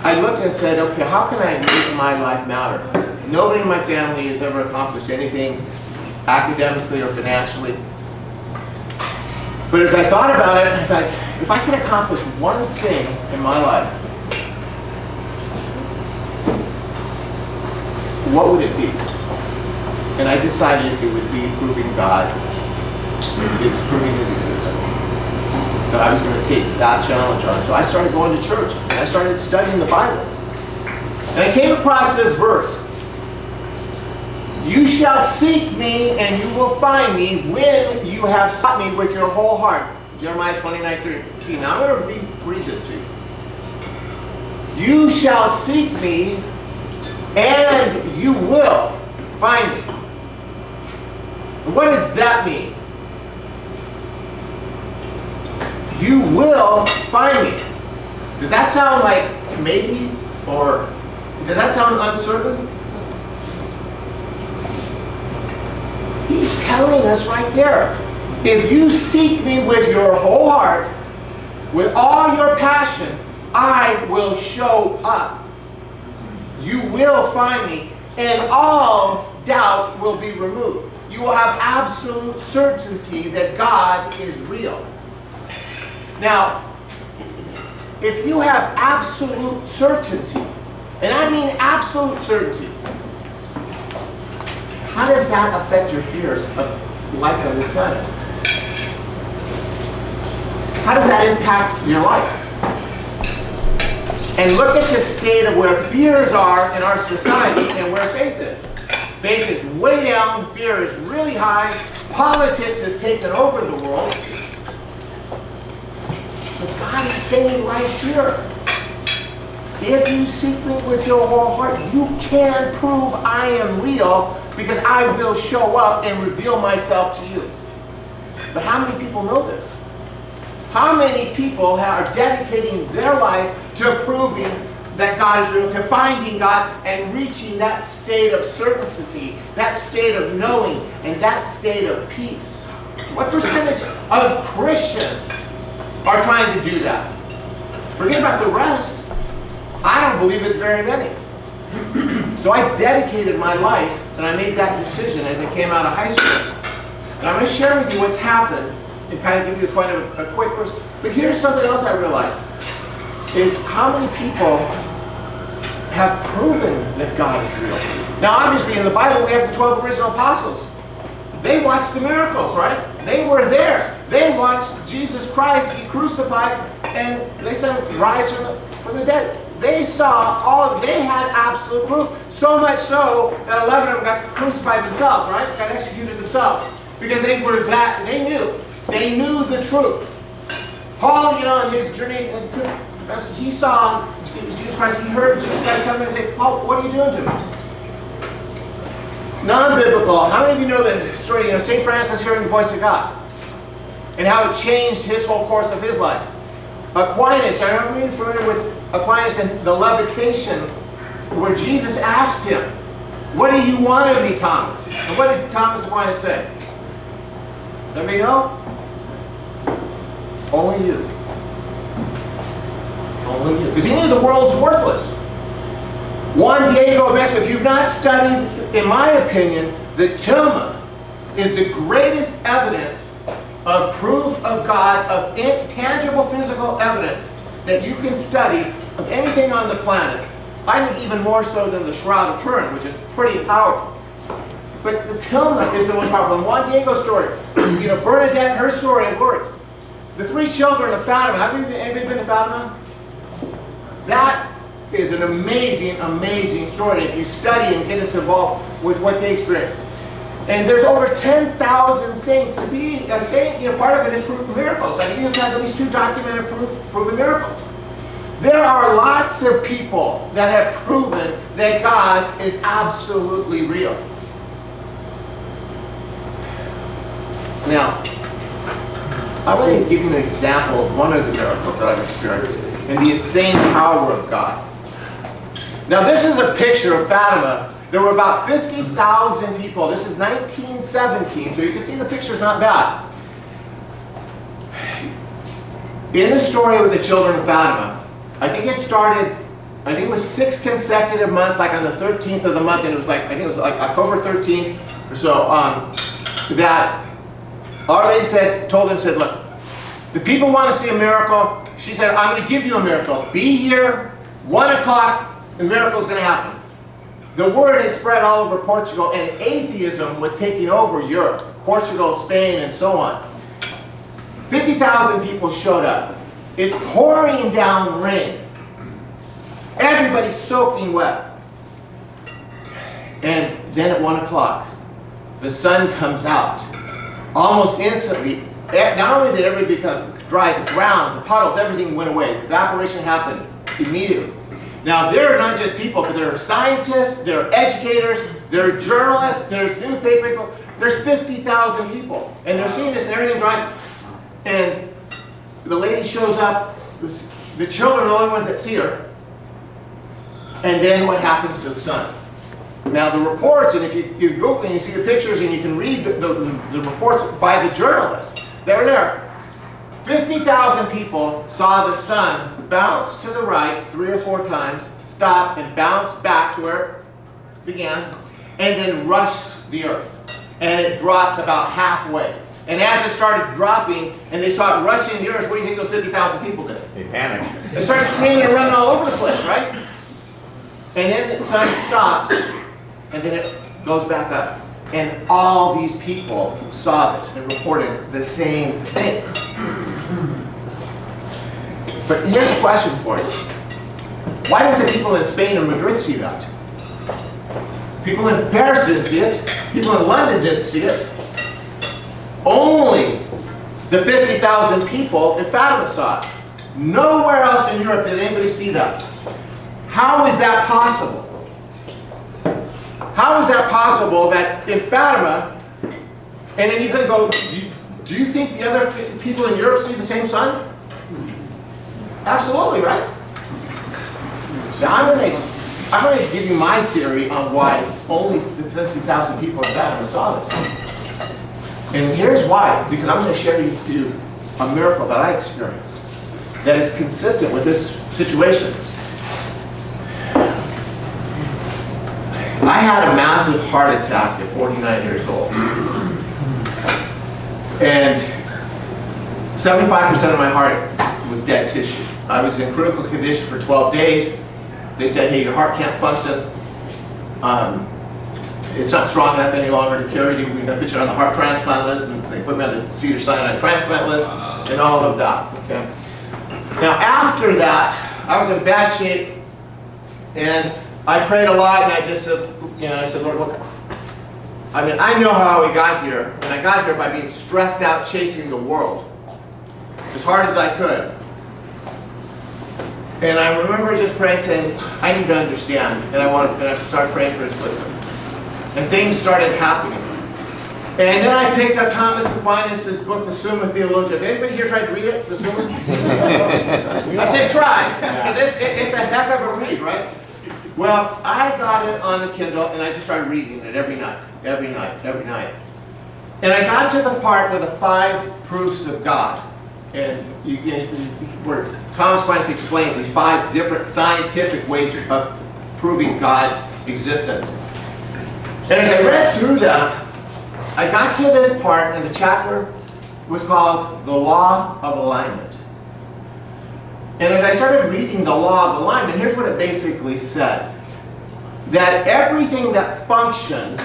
[SPEAKER 8] I looked and said, okay, how can I make my life matter? Nobody in my family has ever accomplished anything academically or financially. But as I thought about it, I thought, if I could accomplish one thing in my life, what would it be? And I decided it would be proving God, proving his existence. That I was going to take that challenge on. So I started going to church, and I started studying the Bible. And I came across this verse. You shall seek me, and you will find me when you have sought me with your whole heart. Jeremiah 29:13. Now I'm going to read this to you. You shall seek me, and you will find me. And what does that mean? You will find me. Does that sound like maybe? Or does that sound uncertain? He's telling us right there. If you seek me with your whole heart, with all your passion, I will show up. You will find me, and all doubt will be removed. You will have absolute certainty that God is real. Now, if you have absolute certainty, and I mean absolute certainty, how does that affect your fears of life on this planet? How does that impact your life? And look at the state of where fears are in our society and where faith is. Faith is way down, fear is really high, politics has taken over the world. But God is saying right here, if you seek me with your whole heart, you can prove I am real because I will show up and reveal myself to you. But how many people know this? How many people are dedicating their life to proving that God is real, to finding God and reaching that state of certainty, that state of knowing, and that state of peace? What percentage of Christians are trying to do that? Forget about the rest. I don't believe it's very many. So I dedicated my life, and I made that decision as I came out of high school. And I'm going to share with you what's happened and kind of give you a quick verse. But here's something else I realized, is how many people have proven that God is real. Now obviously in the Bible we have the 12 original apostles. They watched the miracles, right? They were there. They watched Jesus Christ be crucified, and they said rise from the dead. They saw all, they had absolute proof. So much so that 11 of them got crucified themselves, right? Got executed themselves. Because they were that, they knew the truth. Paul, on his journey, he saw Jesus Christ, he heard Jesus Christ come in and say, Paul, what are you doing to me? Non-biblical. How many of you know the story, St. Francis hearing the voice of God? And how it changed his whole course of his life. Aquinas, I remember being familiar with Aquinas and the levitation, where Jesus asked him, what do you want of me, Thomas? And what did Thomas Aquinas say? Anybody know? Only you. Only you. Because he knew the world's worthless. Juan Diego Mexico, if you've not studied, in my opinion, the Tilma is the greatest evidence of proof of God, of intangible physical evidence that you can study of anything on the planet. I think even more so than the Shroud of Turin, which is pretty powerful. But the Tilma is the most powerful. And Juan Diego's story, Bernadette, her story in words. The three children of Fatima. Have anybody been to Fatima? That is an amazing, amazing story if you study and get involved with what they experienced. And there's over 10,000 saints. To be a saint, part of it is proof of miracles. I think you've had at least 2 documented proven miracles. There are lots of people that have proven that God is absolutely real. Now, I want to give you an example of one of the miracles that I've experienced and the insane power of God. Now, this is a picture of Fatima. There were about 50,000 people. This is 1917, so you can see the picture's not bad. In the story with the children of Fatima, I think it was 6 consecutive months, like on the 13th of the month, and I think it was like October 13th or so, that Our Lady told them, look, the people want to see a miracle. She said, I'm going to give you a miracle. Be here, 1 o'clock, the miracle's going to happen. the word had spread all over Portugal, and atheism was taking over Europe, Portugal, Spain, and so on. 50,000 people showed up. It's pouring down rain. Everybody's soaking wet. And then at 1 o'clock, the sun comes out. Almost instantly, not only did everybody become dry, the ground, the puddles, everything went away. The evaporation happened immediately. Now, there are not just people, but there are scientists, there are educators, there are journalists, there's newspaper people. There's 50,000 people. And they're seeing this and everything dries. And the lady shows up, the children are the only ones that see her. And then what happens to the sun? Now the reports, and if you Google and you see the pictures and you can read the reports by the journalists, they're there. 50,000 people saw the sun bounce to the right 3 or 4 times, stop and bounce back to where it began, and then rush the earth. And it dropped about halfway. And as it started dropping, and they saw it rushing the earth, what do you think those 50,000 people did?
[SPEAKER 2] They panicked.
[SPEAKER 8] They started screaming and running all over the place, right? And then the sun stops, and then it goes back up. And all these people saw this and reported the same thing. But here's a question for you. Why didn't the people in Spain or Madrid see that? People in Paris didn't see it. People in London didn't see it. Only the 50,000 people in Fatima saw it. Nowhere else in Europe did anybody see that. How is that possible? How is that possible that in Fatima, and then you can go, do you think the other people in Europe see the same sun? Absolutely, right? Now I'm going to give you my theory on why only 50,000 people in Fatima saw this. And here's why, because I'm going to share with you a miracle that I experienced that is consistent with this situation. I had a massive heart attack at 49 years old. And 75% of my heart was dead tissue. I was in critical condition for 12 days. They said, hey, your heart can't function. It's not strong enough any longer to carry you. We're going to put you on the heart transplant list, and they put me on the Cedars-Sinai transplant list, and all of that. Okay. Now, after that, I was in bad shape, and I prayed a lot, and I just said, I said, Lord, look, I know how we got here, and I got here by being stressed out chasing the world as hard as I could. And I remember just praying, saying, I need to understand, and I started praying for His wisdom. And things started happening. And then I picked up Thomas Aquinas' book, The Summa Theologia. Have anybody here tried to read it, the Summa? I said try, because it's a heck of a read, right? Well, I got it on the Kindle, and I just started reading it every night. And I got to the part with the 5 proofs of God. And where Thomas Aquinas explains these 5 different scientific ways of proving God's existence. And as I read through that, I got to this part, and the chapter was called The Law of Alignment. And as I started reading the Law of Alignment, here's what it basically said. That everything that functions,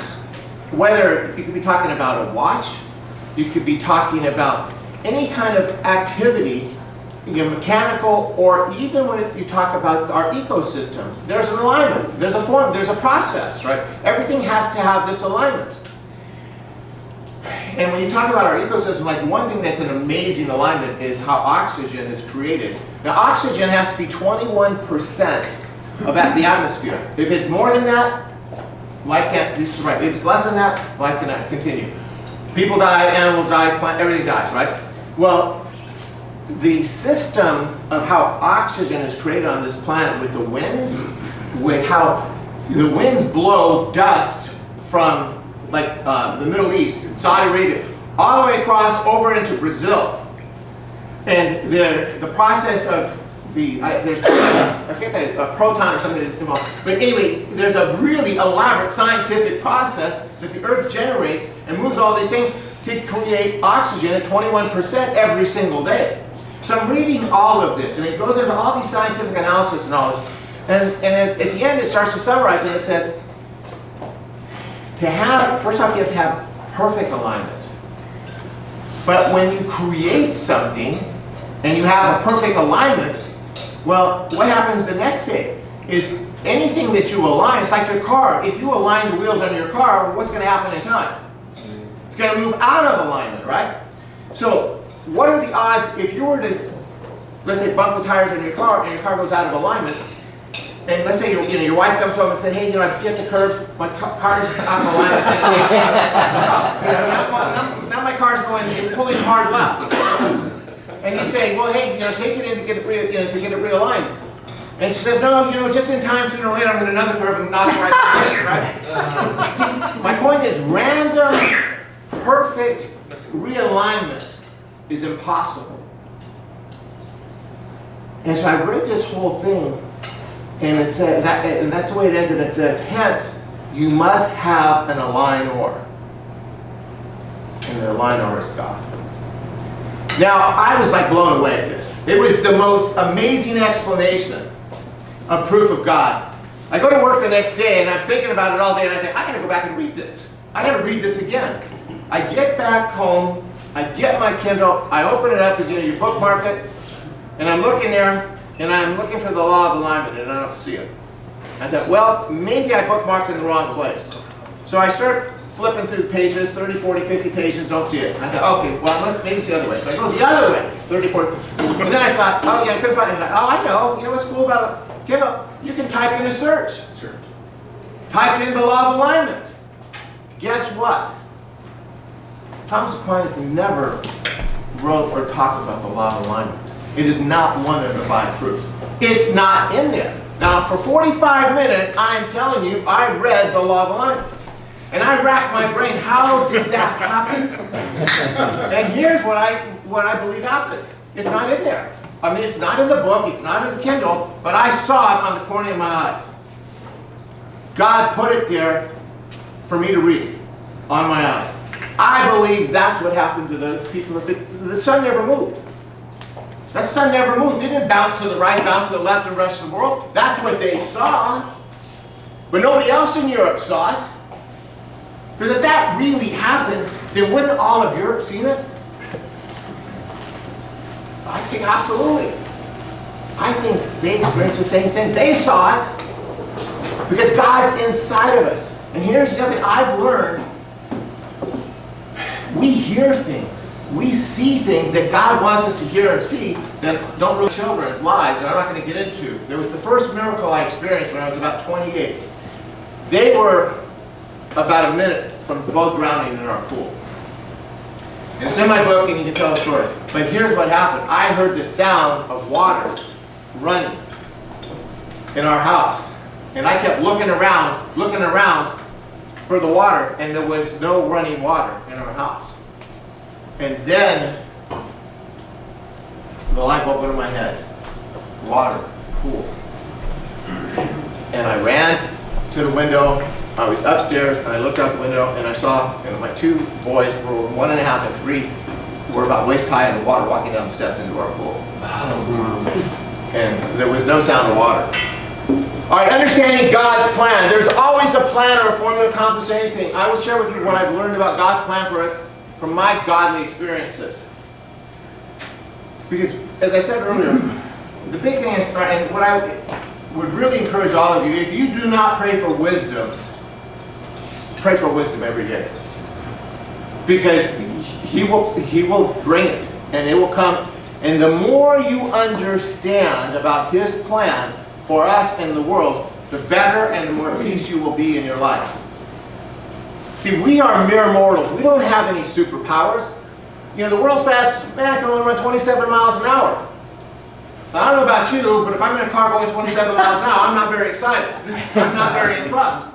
[SPEAKER 8] whether you could be talking about a watch, you could be talking about any kind of activity, mechanical, or even when you talk about our ecosystems, there's an alignment, there's a form, there's a process, right? Everything has to have this alignment. And when you talk about our ecosystem, like the one thing that's an amazing alignment is how oxygen is created. Now oxygen has to be 21% of the atmosphere. If it's more than that, life can't be survived. If it's less than that, life cannot continue. People die, animals die, plant, everything dies, right? Well, the system of how oxygen is created on this planet with the winds, with how the winds blow dust from like the Middle East and Saudi Arabia, all the way across over into Brazil. And the process of I forget a proton or something involved. But anyway, there's a really elaborate scientific process that the Earth generates and moves all these things to create oxygen at 21% every single day. So I'm reading all of this, and it goes into all these scientific analysis and all this. And at the end, it starts to summarize, and it says, first off, you have to have perfect alignment. But when you create something and you have a perfect alignment, well, what happens the next day is anything that you align, it's like your car. If you align the wheels on your car, what's going to happen in time? It's going to move out of alignment, right? So what are the odds if you were to, let's say, bump the tires on your car and your car goes out of alignment, and let's say your wife comes home and says, hey, I get the curb, my car's out of alignment. Now my car's it's pulling hard left. And you say, well, hey, take it in to get it, to get it realigned. And she says, no, just in time, sooner or later, I'm going to another curve and knock it right back in, right? See, my point is, random, perfect realignment is impossible. And so I read this whole thing, and it said and that's the way it ends, and it says, hence, you must have an alignor. And the alignor is God. Now, I was like blown away at this. It was the most amazing explanation of proof of God. I go to work the next day and I'm thinking about it all day and I think, I gotta go back and read this. I gotta read this again. I get back home, I get my Kindle, I open it up because you bookmark it, and I'm looking there and I'm looking for the law of alignment and I don't see it. I thought, well, maybe I bookmarked it in the wrong place. So I start flipping through the pages, 30, 40, 50 pages, don't see it. I thought, okay, well, maybe it's the other way. So I go the other way, 30, 40. And then I thought, oh yeah, I couldn't find it. I thought, oh, I know. You know what's cool about it? You can type in a search.
[SPEAKER 5] Sure.
[SPEAKER 8] Type in the law of alignment. Guess what? Thomas Aquinas never wrote or talked about the law of alignment. It is not one of the 5 proofs. It's not in there. Now, for 45 minutes, I'm telling you, I read the law of alignment. And I racked my brain, how did that happen? And here's what I believe happened. It's not in there. I mean, it's not in the book, it's not in the Kindle, but I saw it on the corner of my eyes. God put it there for me to read on my eyes. I believe that's what happened to the people. The sun never moved. The sun never moved. It didn't bounce to the right, bounce to the left, and rest of the world. That's what they saw. But nobody else in Europe saw it. Because if that really happened, then wouldn't all of Europe seen it? I think absolutely. I think they experienced the same thing. They saw it because God's inside of us. And here's the other thing I've learned. We hear things. We see things that God wants us to hear and see that don't ruin children's lives, and I'm not going to get into. There was the first miracle I experienced when I was about 28. They were about a minute from both drowning in our pool. And it's in my book and you can tell the story. But here's what happened. I heard the sound of water running in our house. And I kept looking around for the water, and there was no running water in our house. And then the light bulb went in my head. Water, pool. And I ran to the window. I was upstairs and I looked out the window and I saw my 2 boys were 1.5 and 3 were about waist high in the water walking down the steps into our pool. And there was no sound of water. All right, understanding God's plan. There's always a plan or a formula to accomplish anything. I will share with you what I've learned about God's plan for us from my godly experiences. Because, as I said earlier, the big thing is, and what I would really encourage all of you, if you do not pray for wisdom every day. Because He will bring it, and it will come. And the more you understand about His plan for us and the world, the better and the more peace you will be in your life. See, we are mere mortals. We don't have any superpowers. The world's fastest man can only run 27 miles an hour. Now, I don't know about you, but if I'm in a car going 27 miles an hour, I'm not very excited. I'm not very impressed.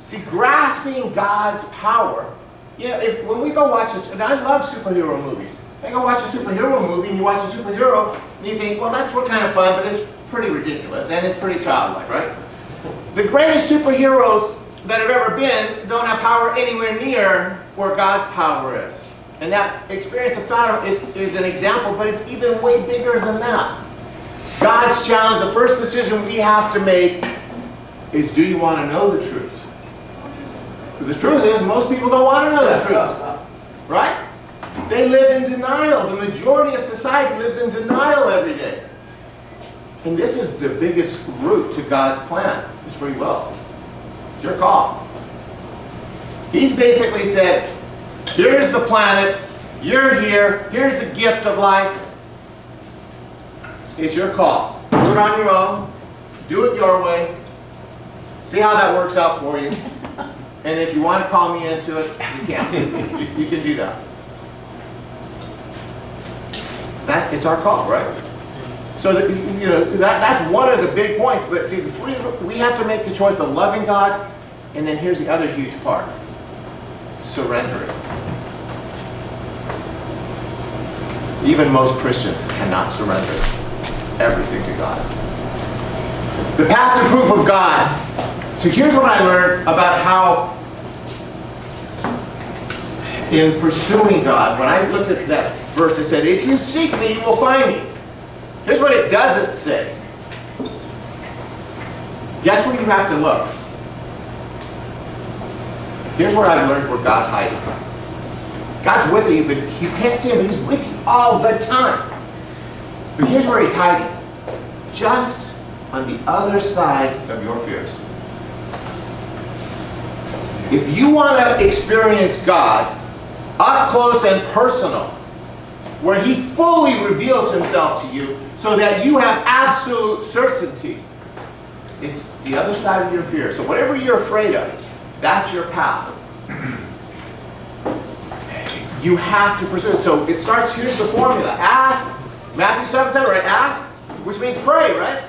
[SPEAKER 8] See, grasping God's power. When we go watch this, and I love superhero movies. I go watch a superhero movie, and you watch a superhero, and you think, well, that's what kind of fun, but it's pretty ridiculous, and it's pretty childlike, right? The greatest superheroes that have ever been don't have power anywhere near where God's power is. And that experience of Fatima is an example, but it's even way bigger than that. God's challenge, the first decision we have to make is, do you want to know the truth? The truth is, most people don't want to know the truth. Right? They live in denial. The majority of society lives in denial every day. And this is the biggest root to God's plan, is free will. It's your call. He's basically said, here's the planet, you're here, here's the gift of life. It's your call. Do it on your own. Do it your way. See how that works out for you. And if you want to call me into it, you can. You can do that. It's our call, right? So that, you know, that's one of the big points. But see, we have to make the choice of loving God, and then here's the other huge part: surrendering. Even most Christians cannot surrender everything to God. The path to proof of God. So here's what I learned about how, in pursuing God, when I looked at that verse, it said, if you seek me, you will find me. Here's what it doesn't say. Guess where you have to look? Here's where I've learned where God's hiding. God's with you, but you can't see him, but he's with you all the time. But here's where he's hiding. Just on the other side of your fears. If you want to experience God up close and personal, where he fully reveals himself to you so that you have absolute certainty, it's the other side of your fear. So whatever you're afraid of, that's your path. You have to pursue it. So it starts, here's the formula. Ask, Matthew 7:7, right? Ask, which means pray, right?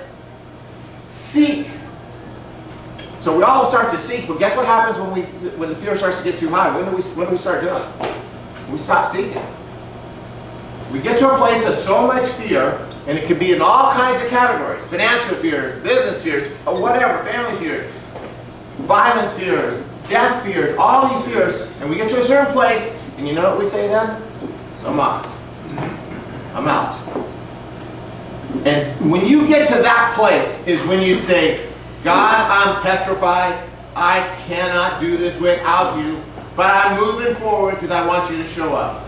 [SPEAKER 8] Seek. So we all start to seek, but guess what happens when the fear starts to get too high? What do we start doing? We stop seeking. We get to a place of so much fear, and it could be in all kinds of categories. Financial fears, business fears, whatever, family fears, violence fears, death fears, all these fears, and we get to a certain place, and you know what we say then? I'm out. I'm out. And when you get to that place is when you say, God, I'm petrified. I cannot do this without you, but I'm moving forward because I want you to show up.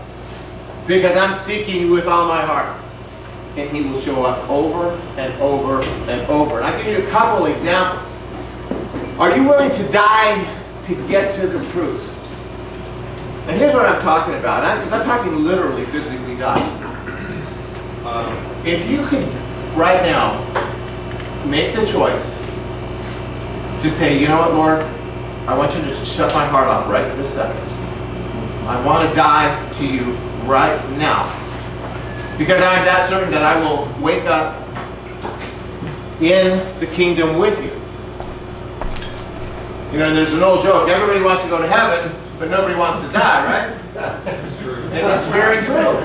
[SPEAKER 8] Because I'm seeking you with all my heart. And he will show up over and over and over. And I'll give you a couple examples. Are you willing to die to get to the truth? And here's what I'm talking about. I'm talking literally, physically die. If you could, right now, make the choice to say, you know what, Lord, I want you to shut my heart off right this second. I want to die to you right now. Because I'm that certain that I will wake up in the kingdom with you. You know, there's an old joke, everybody wants to go to heaven, but nobody wants to die, right?
[SPEAKER 3] That's true.
[SPEAKER 8] And that's very true.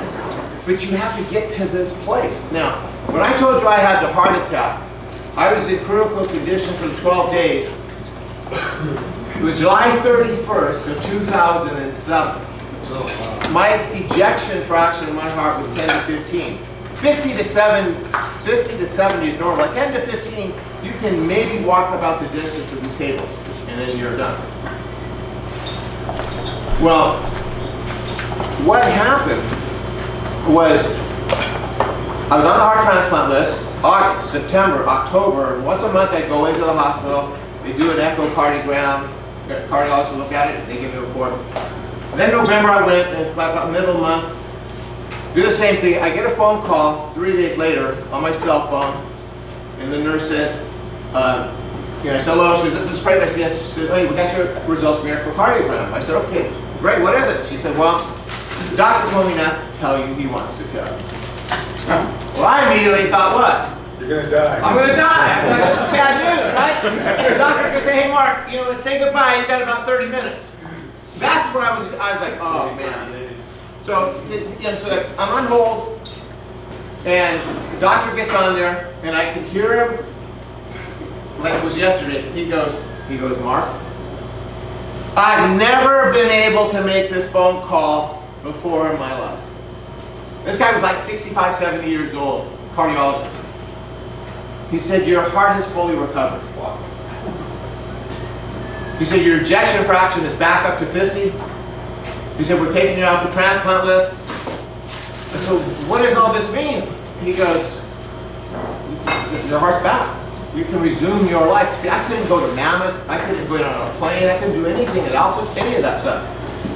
[SPEAKER 8] But you have to get to this place. Now, when I told you I had the heart attack, I was in critical condition for 12 days. It was July 31st of 2007. My ejection fraction in my heart was 10 to 15. 50 to 70 is normal. At 10 to 15, you can maybe walk about the distance of these tables, and then you're done. Well, what happened was I was on the heart transplant list. August, September, October, and once a month I go into the hospital, they do an echocardiogram, the cardiologist will look at it, they give me a report. And then November I went, and about middle of the month, do the same thing. I get a phone call 3 days later on my cell phone, and the nurse says, you know, I said, hello, she says, this is pregnant. I said, yes. She said, hey, we got your results from your echocardiogram. I said, okay, great, what is it? She said, well, the doctor told me not to tell you, he wants to tell you. Well, I immediately thought, what?
[SPEAKER 1] You're gonna die.
[SPEAKER 8] I'm going to die. That's bad news, right? The doctor can say, hey, Mark, you know, let's say goodbye. You've got about 30 minutes. That's where I was like, oh, man. So, you know, so I'm on hold, and the doctor gets on there, and I can hear him like it was yesterday. He goes, Mark, I've never been able to make this phone call before in my life. This guy was like 65, 70 years old, cardiologist. He said, your heart has fully recovered. Wow. He said, your ejection fraction is back up to 50. He said, we're taking you off the transplant list. I said, what does all this mean? He goes, your heart's back. You can resume your life. See, I couldn't go to Mammoth. I couldn't go on a plane. I couldn't do anything at altitude, any of that stuff.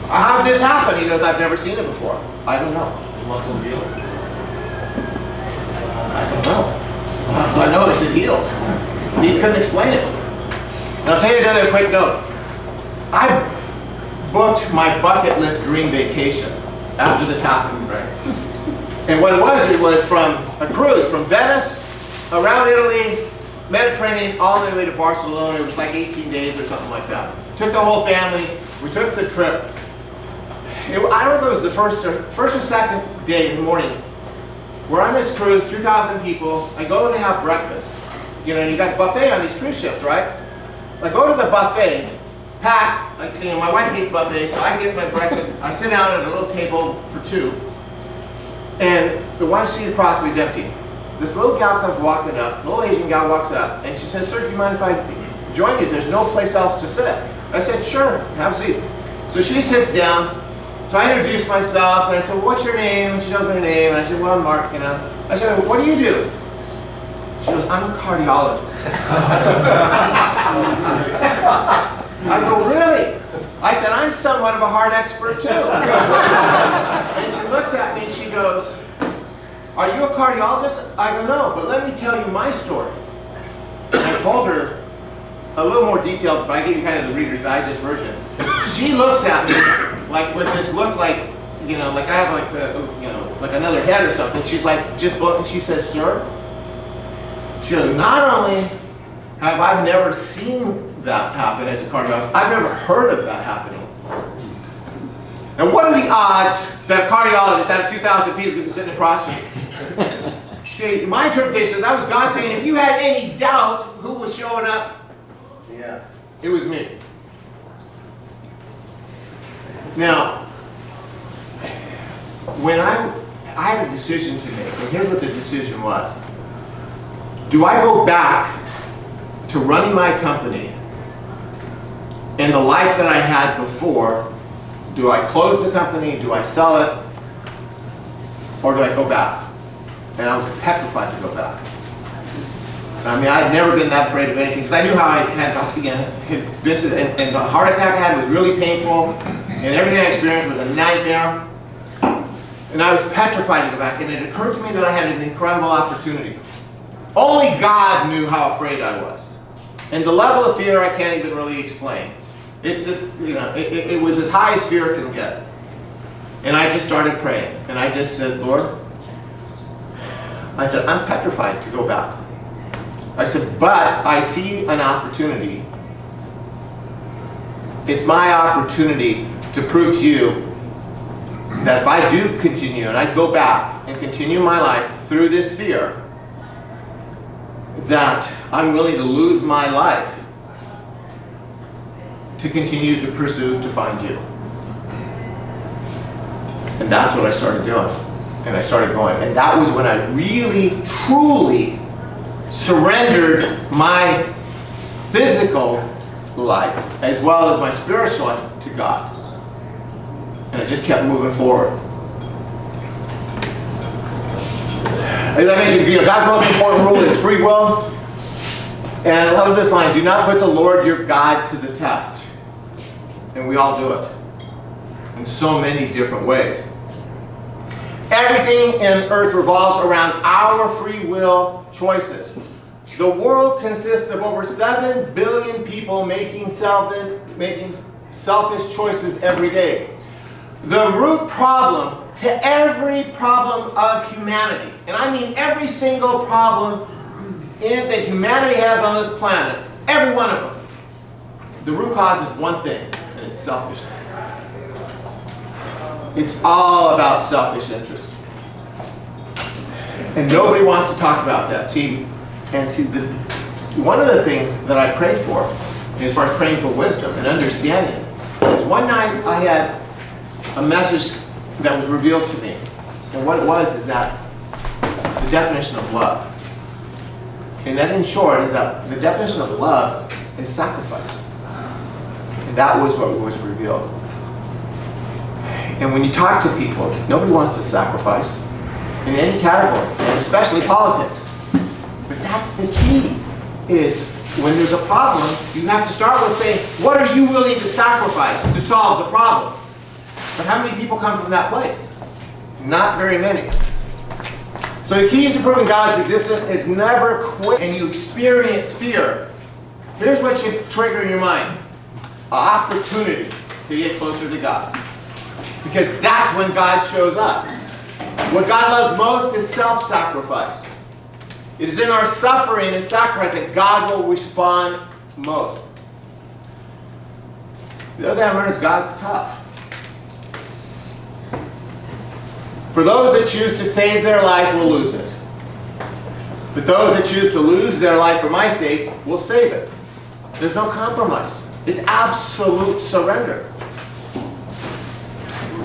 [SPEAKER 8] How did this happen? He goes, I've never seen it before. I don't know.
[SPEAKER 3] Muscle heal.
[SPEAKER 8] I don't know. So I know it's a healed. He couldn't explain it. And I'll tell you another quick note. I booked my bucket list dream vacation after this happened, right? And what it was from a cruise from Venice, around Italy, Mediterranean, all the way to Barcelona. It was like 18 days or something like that. Took the whole family. We took the trip. I don't know if it was the first or second day in the morning. We're on this cruise, 2,000 people. I go to have breakfast. You know, you got buffet on these cruise ships, right? I go to the buffet, pack, like, you know, my wife hates buffets, so I get my breakfast. I sit down at a little table for two, and the one seat across me is empty. This little gal comes walking up, little Asian gal walks up, and she says, sir, do you mind if I join you? There's no place else to sit. I said, sure, have a seat. So she sits down. So I introduced myself, and I said, well, what's your name? And she knows my name, and I said, well, I'm Mark, you know. I said, well, what do you do? She goes, I'm a cardiologist. I go, really? I said, I'm somewhat of a heart expert, too. And she looks at me, and she goes, are you a cardiologist? I go, no, but let me tell you my story. And I told her a little more detailed, but I gave you kind of the Reader's Digest version. She looks at me, like with this look like, you know, like I have like, you know, like another head or something. She's like, just look, and she says, sir, she goes, not only have I never seen that happen as a cardiologist, I've never heard of that happening. Now, what are the odds that a cardiologist out of 2,000 people could be sitting across from you? See, my interpretation, that was God saying, if you had any doubt who was showing up, yeah, it was me. Now, when I had a decision to make, and here's what the decision was. Do I go back to running my company and the life that I had before? Do I close the company? Do I sell it? Or do I go back? And I was petrified to go back. I mean, I had never been that afraid of anything because I knew how I had been through it, and the heart attack I had was really painful, and everything I experienced was a nightmare. And I was petrified to go back, and it occurred to me that I had an incredible opportunity. Only God knew how afraid I was. And the level of fear I can't even really explain. It's just, you know, it was as high as fear can get. And I just started praying, and I just said, Lord, I said, I'm petrified to go back. I said, but I see an opportunity. It's my opportunity to prove to you that if I do continue and I go back and continue my life through this fear, that I'm willing to lose my life to continue to pursue to find you. And that's what I started doing. And I started going. And that was when I really, truly surrendered my physical life as well as my spiritual life to God. And I just kept moving forward. As I mentioned, you know, God's most important rule is free will. And I love this line, do not put the Lord your God to the test. And we all do it in so many different ways. Everything in earth revolves around our free will choices. The world consists of over 7 billion people making selfish choices every day. The root problem to every problem of humanity, and I mean every single problem that humanity has on this planet, every one of them, the root cause is one thing, and it's selfishness. It's all about selfish interest. And nobody wants to talk about that. One of the things that I prayed for, as far as praying for wisdom and understanding, is one night I had a message that was revealed to me. And what it was is that the definition of love. And that in short is that the definition of love is sacrifice. That was what was revealed. And when you talk to people, nobody wants to sacrifice in any category, and especially politics. But that's the key, is when there's a problem, you have to start with saying, what are you willing to sacrifice to solve the problem? But how many people come from that place? Not very many. So the keys to proving God's existence is never quit and you experience fear. Here's what should trigger in your mind. An opportunity to get closer to God. Because that's when God shows up. What God loves most is self-sacrifice. It is in our suffering and sacrifice that God will respond most. The other thing I learned is God's tough. For those that choose to save their life will lose it. But those that choose to lose their life for my sake will save it. There's no compromise. It's absolute surrender.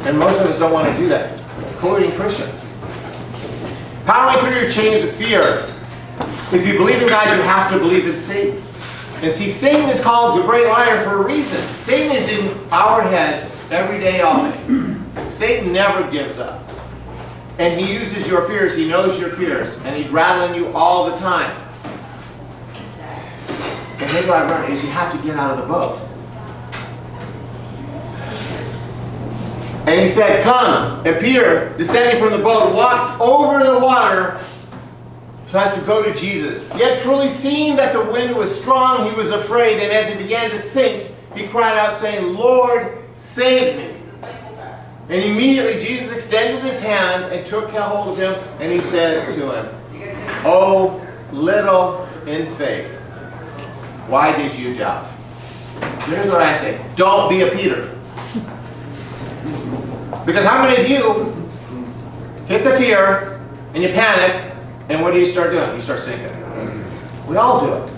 [SPEAKER 8] And most of us don't want to do that, including Christians. Powering through your chains of fear. If you believe in God, you have to believe in Satan. And see, Satan is called the great liar for a reason. Satan is in our head every day, all day. Satan never gives up. And he uses your fears. He knows your fears. And he's rattling you all the time. And here's what I learned is you have to get out of the boat. And he said, come. And Peter, descending from the boat, walked over the water so as to go to Jesus. Yet truly seeing that the wind was strong, he was afraid. And as he began to sink, he cried out, saying, Lord, save me. And immediately Jesus extended his hand and took hold of him. And he said to him, O little in faith, why did you doubt? So here's what I say. Don't be a Peter. Because how many of you hit the fear and you panic, and what do you start doing? You start sinking. We all do it.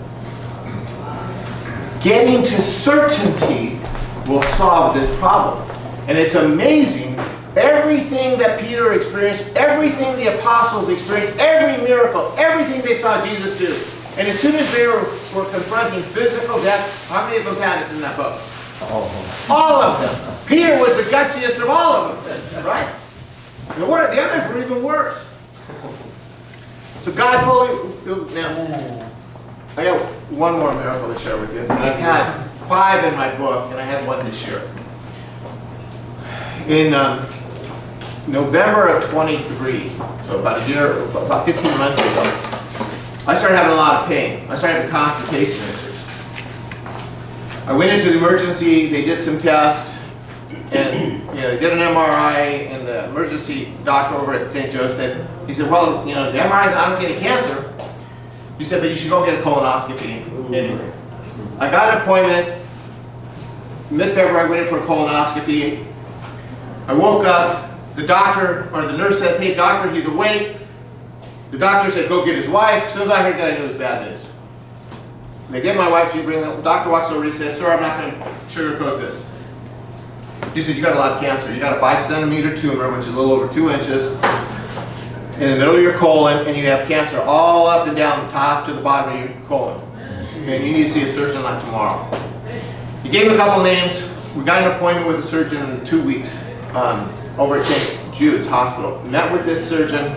[SPEAKER 8] Getting to certainty will solve this problem. And it's amazing, everything that Peter experienced, everything the apostles experienced, every miracle, everything they saw Jesus do. And as soon as they were confronting physical death, how many of them panicked in that boat? All of them. Peter was the gutsiest of all of them, right? The others were even worse. So God fully, now, I got one more miracle to share with you. And I've had 5 in my book, and I had 1 this year. In November of 23, so about 15 months ago, I started having a lot of pain. I started having constipation issues. I went into the emergency, they did some tests, and they did an MRI, and the emergency doctor over at St. Joe said, he said, well, the MRI, I don't see any cancer. He said, but you should go get a colonoscopy anyway. I got an appointment, mid-February, I went in for a colonoscopy. I woke up, the doctor, or the nurse says, hey doctor, he's awake. The doctor said, go get his wife. As soon as I heard that, I knew it was bad news. They get my wife, the doctor walks over and says, sir, I'm not going to sugarcoat this. He said, you got a lot of cancer. You got a 5-centimeter tumor, which is a little over 2 inches, in the middle of your colon, and you have cancer all up and down the top to the bottom of your colon. And you need to see a surgeon like tomorrow. He gave me a couple names. We got an appointment with a surgeon in 2 weeks over at St. Jude's Hospital. Met with this surgeon.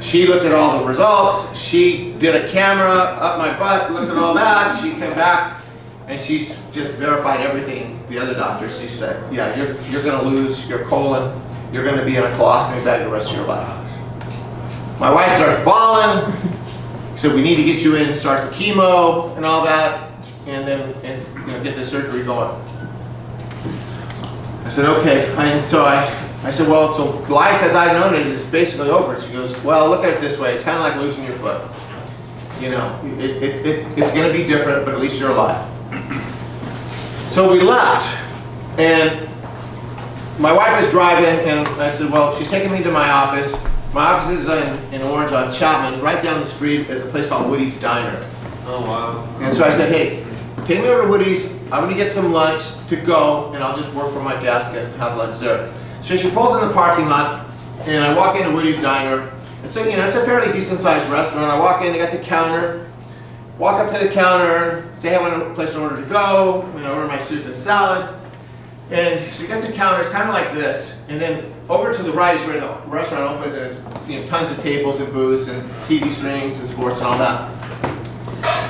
[SPEAKER 8] She looked at all the results. She did a camera up my butt, looked at all that. She came back and she just verified everything the other doctor. She said, yeah, you're going to lose your colon. You're going to be in a colostomy bag the rest of your life. My wife starts bawling. She said, we need to get you in and start the chemo and all that, and then get the surgery going. I said, okay. I said, well, so life as I've known it is basically over. She goes, well, look at it this way. It's kind of like losing your foot. It's going to be different, but at least you're alive. So we left, and my wife is driving, and I said, well, she's taking me to my office. My office is in Orange on Chapman. Right down the street is a place called Woody's Diner.
[SPEAKER 3] Oh, wow.
[SPEAKER 8] And so I said, hey, take me over to Woody's. I'm going to get some lunch to go, and I'll just work from my desk and have lunch there. So she pulls in the parking lot, and I walk into Woody's Diner. And so, it's a fairly decent-sized restaurant. I walk in, they got the counter, walk up to the counter, say, hey, I want to place an order to go, order my soup and salad. And so you get the counter, it's kind of like this, and then over to the right is where the restaurant opens, and there's tons of tables and booths and TV screens and sports and all that.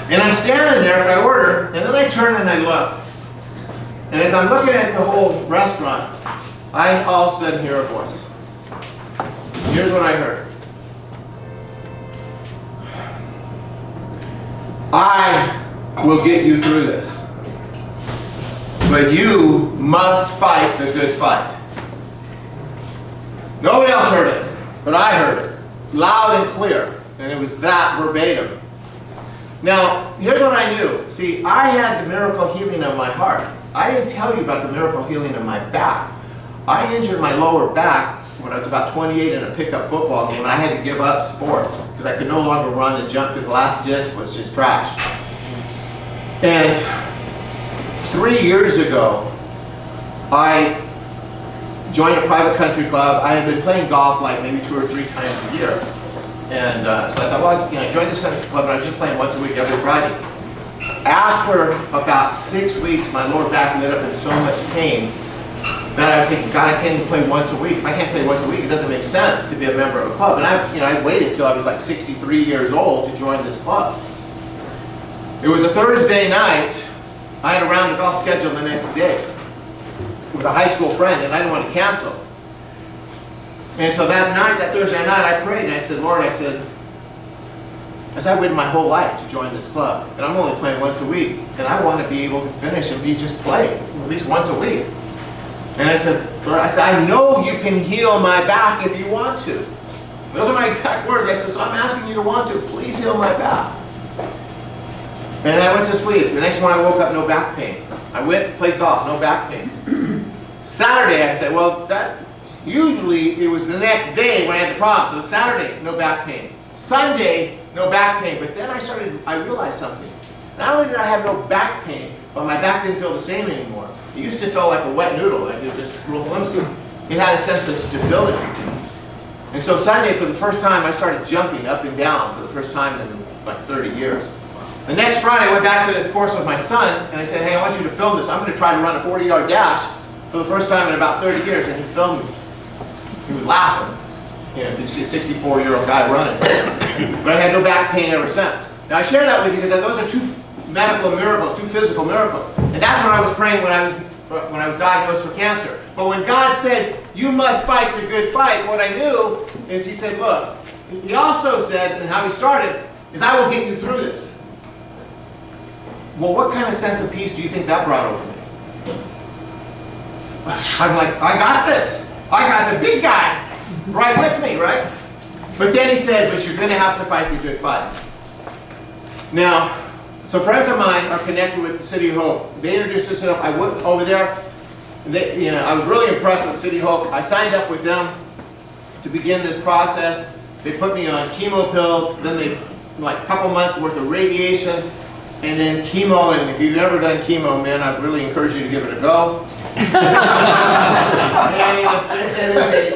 [SPEAKER 8] And I'm standing there and I order, and then I turn and I look. And as I'm looking at the whole restaurant, I all of a sudden hear a voice. Here's what I heard. I will get you through this. But you must fight the good fight. Nobody else heard it, but I heard it. Loud and clear. And it was that verbatim. Now, here's what I knew. See, I had the miracle healing of my heart. I didn't tell you about the miracle healing of my back. I injured my lower back when I was about 28 in a pickup football game, and I had to give up sports because I could no longer run and jump because the last disc was just trash. And 3 years ago, I joined a private country club. I had been playing golf like maybe 2 or 3 times a year. And so I thought, well, I joined this country club and I was just playing once a week every Friday. After about 6 weeks, my lower back lit up in so much pain that I was thinking, God, I can't even play once a week. If I can't play once a week, it doesn't make sense to be a member of a club. And I waited till I was like 63 years old to join this club. It was a Thursday night. I had a round of golf scheduled the next day with a high school friend, and I didn't want to cancel. And so that night, that Thursday night, I prayed and I said, Lord, I said, I waited my whole life to join this club, and I'm only playing once a week, and I want to be able to finish and just play at least once a week. And I said, Lord, I know you can heal my back if you want to. Those are my exact words. I said, so I'm asking you to want to. Please heal my back. And I went to sleep. The next morning I woke up, no back pain. I went, played golf, no back pain. Saturday I said, well, usually it was the next day when I had the problem. So Saturday, no back pain. Sunday, no back pain. But then I realized something. Not only did I have no back pain, but my back didn't feel the same anymore. It used to feel like a wet noodle, like it was just real flimsy. It had a sense of stability. And so Sunday, for the first time, I started jumping up and down for the first time in like 30 years. The next Friday, I went back to the course with my son, and I said, hey, I want you to film this. I'm going to try to run a 40-yard dash for the first time in about 30 years. And he filmed me. He was laughing. You can see a 64-year-old guy running. But I had no back pain ever since. Now, I share that with you because those are 2 medical miracles, 2 physical miracles. And that's what I was praying when I was diagnosed with cancer. But when God said, you must fight the good fight, what I knew is he said, look, he also said, and how he started, is I will get you through this. Well, what kind of sense of peace do you think that brought over me? I'm like, I got this. I got the big guy right with me, right? But then he said, but you're going to have to fight the good fight. Now, so friends of mine are connected with the City of Hope. They introduced us up. I went over there. I was really impressed with City of Hope. I signed up with them to begin this process. They put me on chemo pills. Then like a couple months worth of radiation. And then chemo, and if you've never done chemo, man, I'd really encourage you to give it a go. And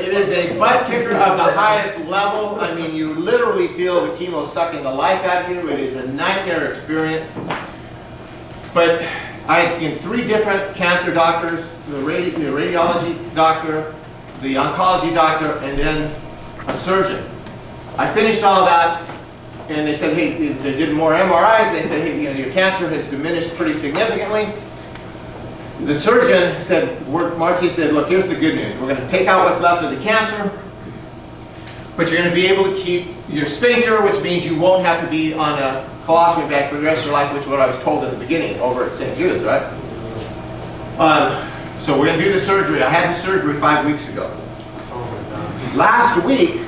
[SPEAKER 8] it is a butt kicker of the highest level. I mean, you literally feel the chemo sucking the life out of you. It is a nightmare experience. But in 3 different cancer doctors, the radiology doctor, the oncology doctor, and then a surgeon. I finished all that. And they said, hey, they did more MRIs. They said, hey, your cancer has diminished pretty significantly. The surgeon said, Mark, said, look, here's the good news. We're going to take out what's left of the cancer, but you're going to be able to keep your sphincter, which means you won't have to be on a colostomy bag for the rest of your life, which is what I was told in the beginning over at St. Jude's, right? So we're going to do the surgery. I had the surgery 5 weeks ago. Last week,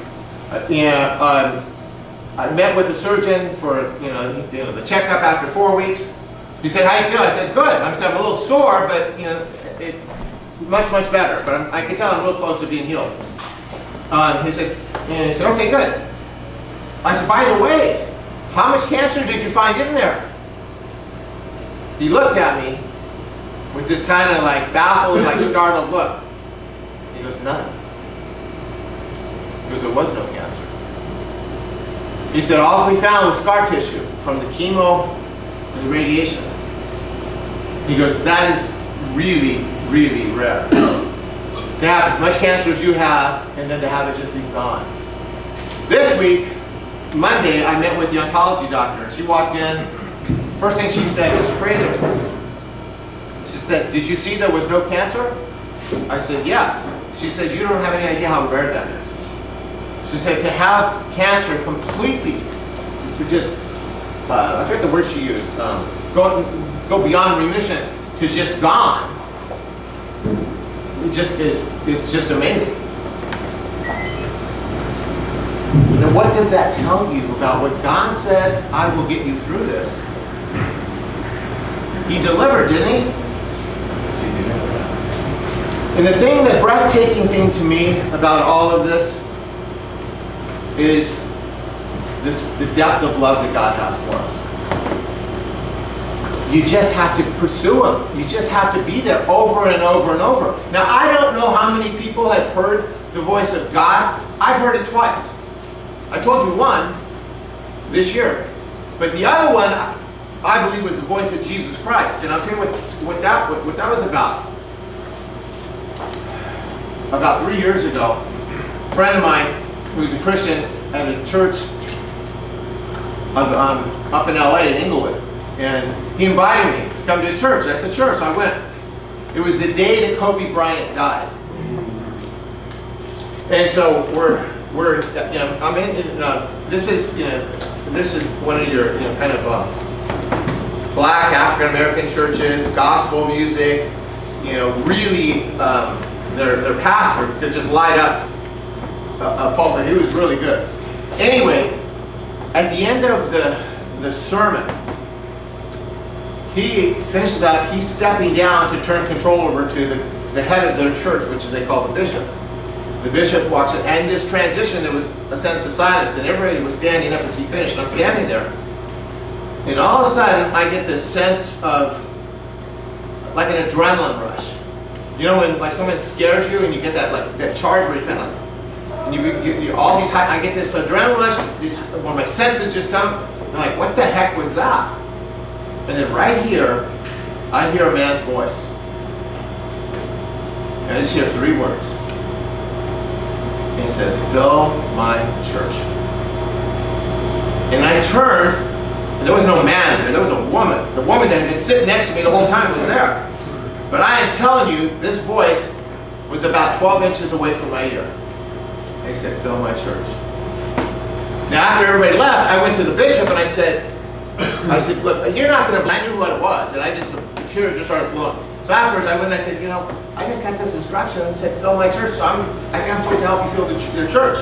[SPEAKER 8] I met with the surgeon for the checkup after 4 weeks. He said, how you feel? I said, good. I'm a little sore, but it's much better. But I can tell I'm real close to being healed. He said, okay, good. I said, by the way, how much cancer did you find in there? He looked at me with this kind of like baffled, like startled look. He goes, none. He goes, there was no cancer. He said, all we found was scar tissue from the chemo and the radiation. He goes, that is really, really rare. To have as much cancer as you have, and then to have it just be gone. This week, Monday, I met with the oncology doctor. She walked in. First thing she said was crazy. She said, did you see there was no cancer? I said, yes. She said, you don't have any idea how rare that is. She said, to have cancer completely, to just, I forget the word she used, go beyond remission to just gone. It's just amazing. Now what does that tell you about what God said, I will get you through this? He delivered, didn't he? And the thing, the breathtaking thing to me about all of this is the depth of love that God has for us. You just have to pursue Him. You just have to be there over and over and over. Now, I don't know how many people have heard the voice of God. I've heard it twice. I told you one this year. But the other one, I believe, was the voice of Jesus Christ. And I'll tell you what that was about. About 3 years ago, a friend of mine who's a Christian at a church up in LA, in Inglewood, and he invited me to come to his church. I said, sure, so I went. It was the day that Kobe Bryant died. And so we're I'm in, this is one of your, kind of black African-American churches, gospel music, really, their pastor could just light up a pulpit. He was really good. Anyway, at the end of the sermon, he finishes up, he's stepping down to turn control over to the head of their church, which they call the bishop. The bishop walks in, and this transition, there was a sense of silence, and everybody was standing up as he finished, and I'm standing there. And all of a sudden, I get this sense of, like an adrenaline rush. You know when like someone scares you, and you get that charge where you kind of, and you all these high, I get this adrenaline rush, when my senses just come, I'm like, what the heck was that? And then right here, I hear a man's voice. And I just hear 3 words. And he says, fill my church. And I turned, and there was no man there was a woman. The woman that had been sitting next to me the whole time was there. But I am telling you, this voice was about 12 inches away from my ear. And he said, fill my church. Now after everybody left, I went to the bishop and I said, look, you're not going to, I knew what it was, and the tears just started flowing. So afterwards I went and I said, I just got this instruction and said, fill my church, so I think I'm supposed to help you fill your church.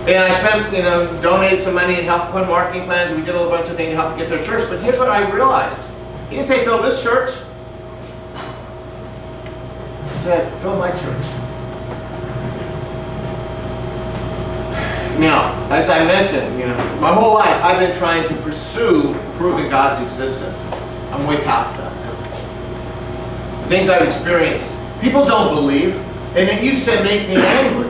[SPEAKER 8] And I spent, donated some money and helped put marketing plans, and we did a whole bunch of things to help get their church. But here's what I realized. He didn't say, fill this church. He said, fill my church. Now, as I mentioned, my whole life I've been trying to pursue proving God's existence. I'm way past that. The things I've experienced, people don't believe, and it used to make me angry.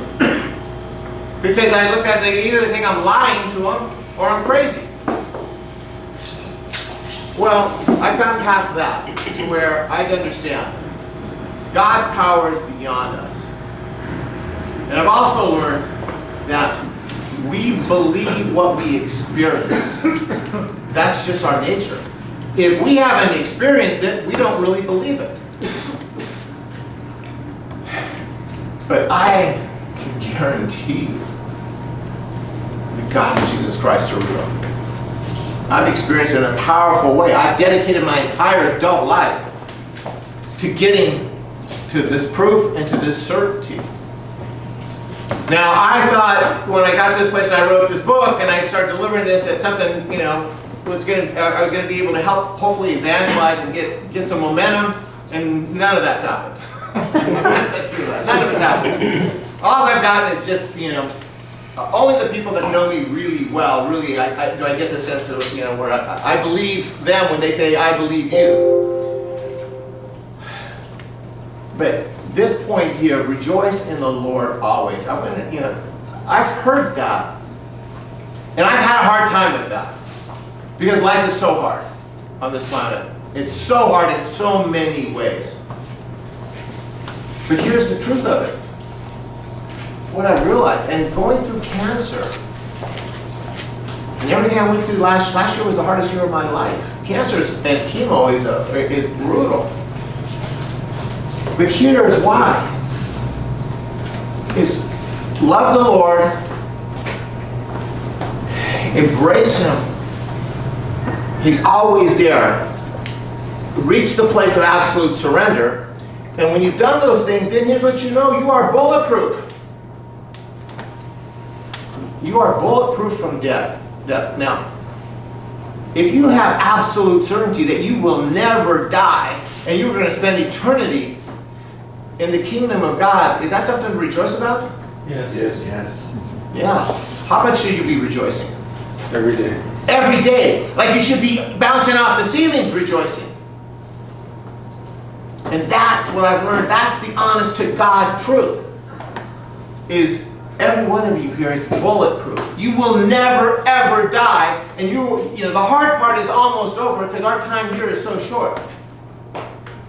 [SPEAKER 8] Because I look at it, either think I'm lying to them or I'm crazy. Well, I've gone past that to where I understand God's power is beyond us. And I've also learned that we believe what we experience. That's just our nature. If we haven't experienced it, we don't really believe it. But I can guarantee you that God and Jesus Christ are real. I've experienced it in a powerful way. I've dedicated my entire adult life to getting to this proof and to this certainty. Now, I thought when I got to this place and I wrote this book and I started delivering this, that something, I was going to be able to help hopefully evangelize and get some momentum, and none of that's happened. None of it's happened. All I've gotten is just, only the people that know me really well, really, do I get the sense of, where I believe them when they say, I believe you. But this point here, rejoice in the Lord always. I've heard that. And I've had a hard time with that. Because life is so hard on this planet. It's so hard in so many ways. But here's the truth of it. What I realized, and going through cancer, and everything I went through last year was the hardest year of my life. Cancer and chemo is brutal. But here's why. Is love the Lord, embrace Him. He's always there. Reach the place of absolute surrender. And when you've done those things, then here's what you know. You are bulletproof. You are bulletproof from death. Now, if you have absolute certainty that you will never die and you're going to spend eternity in the kingdom of God, is that something to rejoice about?
[SPEAKER 1] Yes.
[SPEAKER 2] Yes.
[SPEAKER 8] Yeah. How much should you be rejoicing?
[SPEAKER 1] Every day.
[SPEAKER 8] Every day. Like you should be bouncing off the ceilings rejoicing. And that's what I've learned. That's the honest to God truth. Is every one of you here is bulletproof. You will never ever die. And you know, the hard part is almost over because our time here is so short.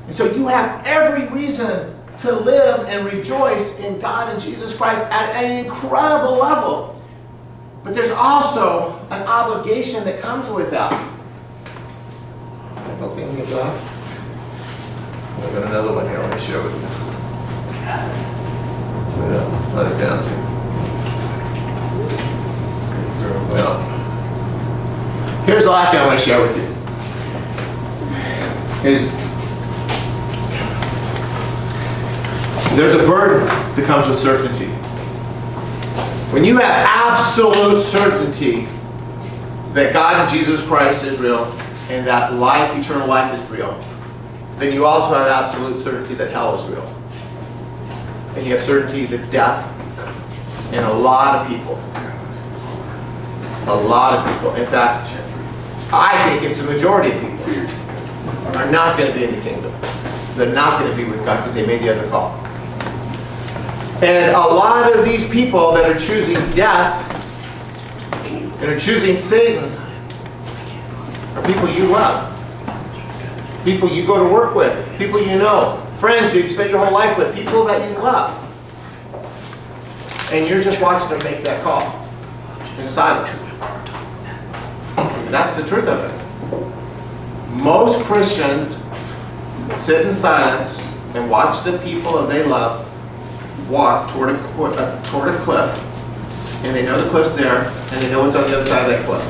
[SPEAKER 8] And so you have every reason to live and rejoice in God and Jesus Christ at an incredible level. But there's also an obligation that comes with that. I don't think we can do that. I've got another one here I want to share with you. Let it down, see. Well, here's the last thing I want to share with you. There's a burden that comes with certainty. When you have absolute certainty that God and Jesus Christ is real and that life, eternal life is real, then you also have absolute certainty that hell is real. And you have certainty that death and a lot of people, in fact, I think it's the majority of people are not going to be in the kingdom. They're not going to be with God because they made the other call. And a lot of these people that are choosing death and are choosing Satan are people you love. People you go to work with. People you know. Friends you spend your whole life with. People that you love. And you're just watching them make that call in silence. And that's the truth of it. Most Christians sit in silence and watch the people that they love walk toward a cliff, and they know the cliff's there, and they know what's on the other side of that cliff.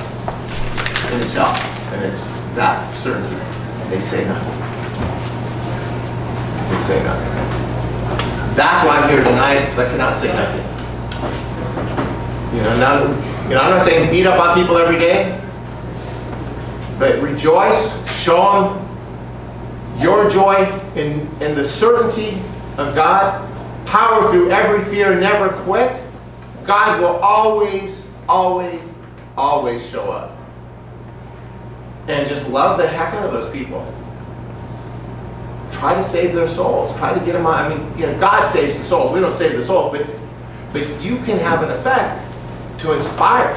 [SPEAKER 8] And it's hell. And it's that certainty. And they say nothing. They say nothing. That's why I'm here tonight, because I cannot say nothing. I'm not saying beat up on people every day, but rejoice, show them your joy in the certainty of God. Power through every fear, never quit. God will always, always, always show up. And just love the heck out of those people. Try to save their souls. Try to get them on. God saves the souls. We don't save the souls, but you can have an effect to inspire.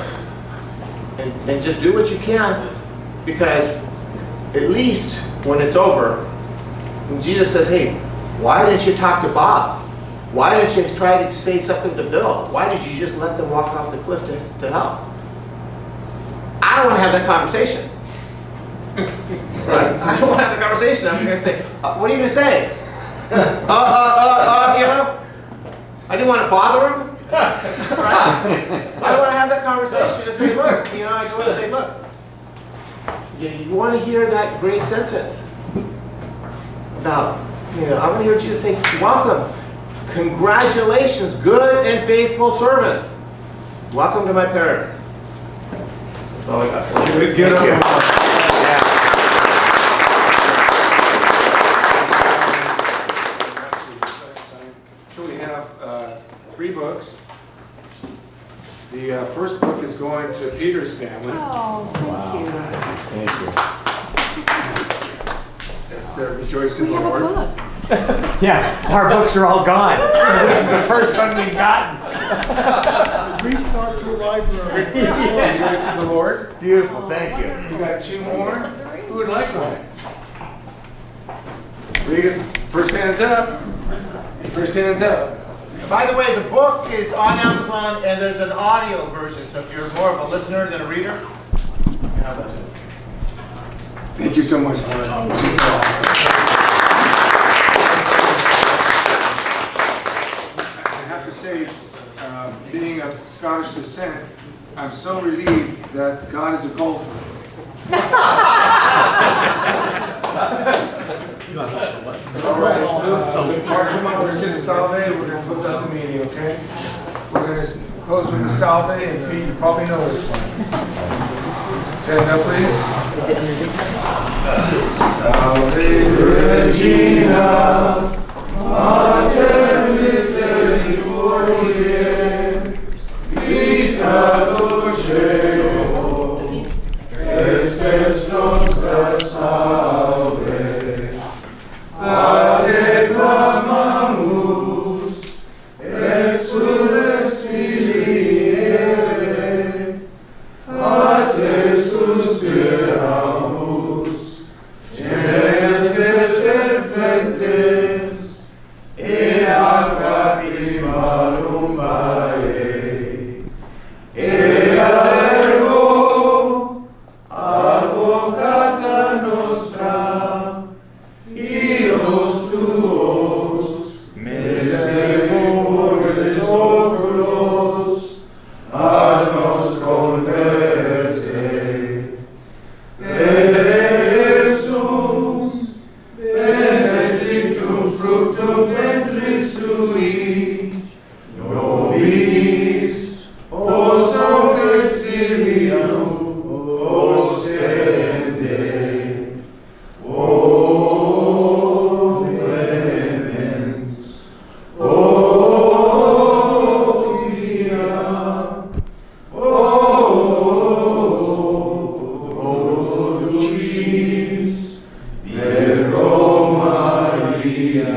[SPEAKER 8] And just do what you can, because at least when it's over, when Jesus says, hey, why didn't you talk to Bob? Why didn't you try to say something to Bill? Why did you just let them walk off the cliff to hell? I don't want to have that conversation. Right? I don't want to have the conversation. I'm going to say, what are you going to say? I didn't want to bother him. Right? I don't want to have that conversation to say, look, I just want to say, look, you want to hear that great sentence about, I want to hear Jesus say, welcome. Congratulations, good and faithful servant. Welcome to my paradise. That's all I got for you.
[SPEAKER 1] Get up. So we have 3 books. The first book is going to Peter's family.
[SPEAKER 9] Oh, thank you.
[SPEAKER 1] That's Rejoice in
[SPEAKER 9] We
[SPEAKER 1] the
[SPEAKER 9] have a
[SPEAKER 1] Lord.
[SPEAKER 9] book.
[SPEAKER 2] Yeah, our books are all gone. This is the first one we've gotten.
[SPEAKER 5] Restart your library.
[SPEAKER 1] Rejoice in the Lord.
[SPEAKER 8] Beautiful, thank you.
[SPEAKER 1] You got 2 more? Who would like one? Read it. First hand's up. First hand's up.
[SPEAKER 8] By the way, the book is on Amazon and there's an audio version, so if you're more of a listener than a reader, you can have that.
[SPEAKER 1] Thank you so much, Lord. This is so awesome. I have to say, being of Scottish descent, I'm so relieved that God is a golfer. All right, come on, we're going to say the salve, we're going to close out the meeting, okay? We're going to close with the salve, and Pete, you probably know this one. Stand up, please.
[SPEAKER 9] Is it under this one?
[SPEAKER 1] Salve Regina, Mater misericordiae, vita dulceo, espes nostra salve. A te clamamus, exules filii Eve, a te suspiramus, gementes et flentes, in lacrimarum vae. Ea ergo, advocata nostra, Ios tuos, misericors oculos, ad nos converte. Jesus, benedictum fructum ventris tui, nobis, post hoc exilium, ostende. O clemens, O via, O dulcis, Virgo Maria.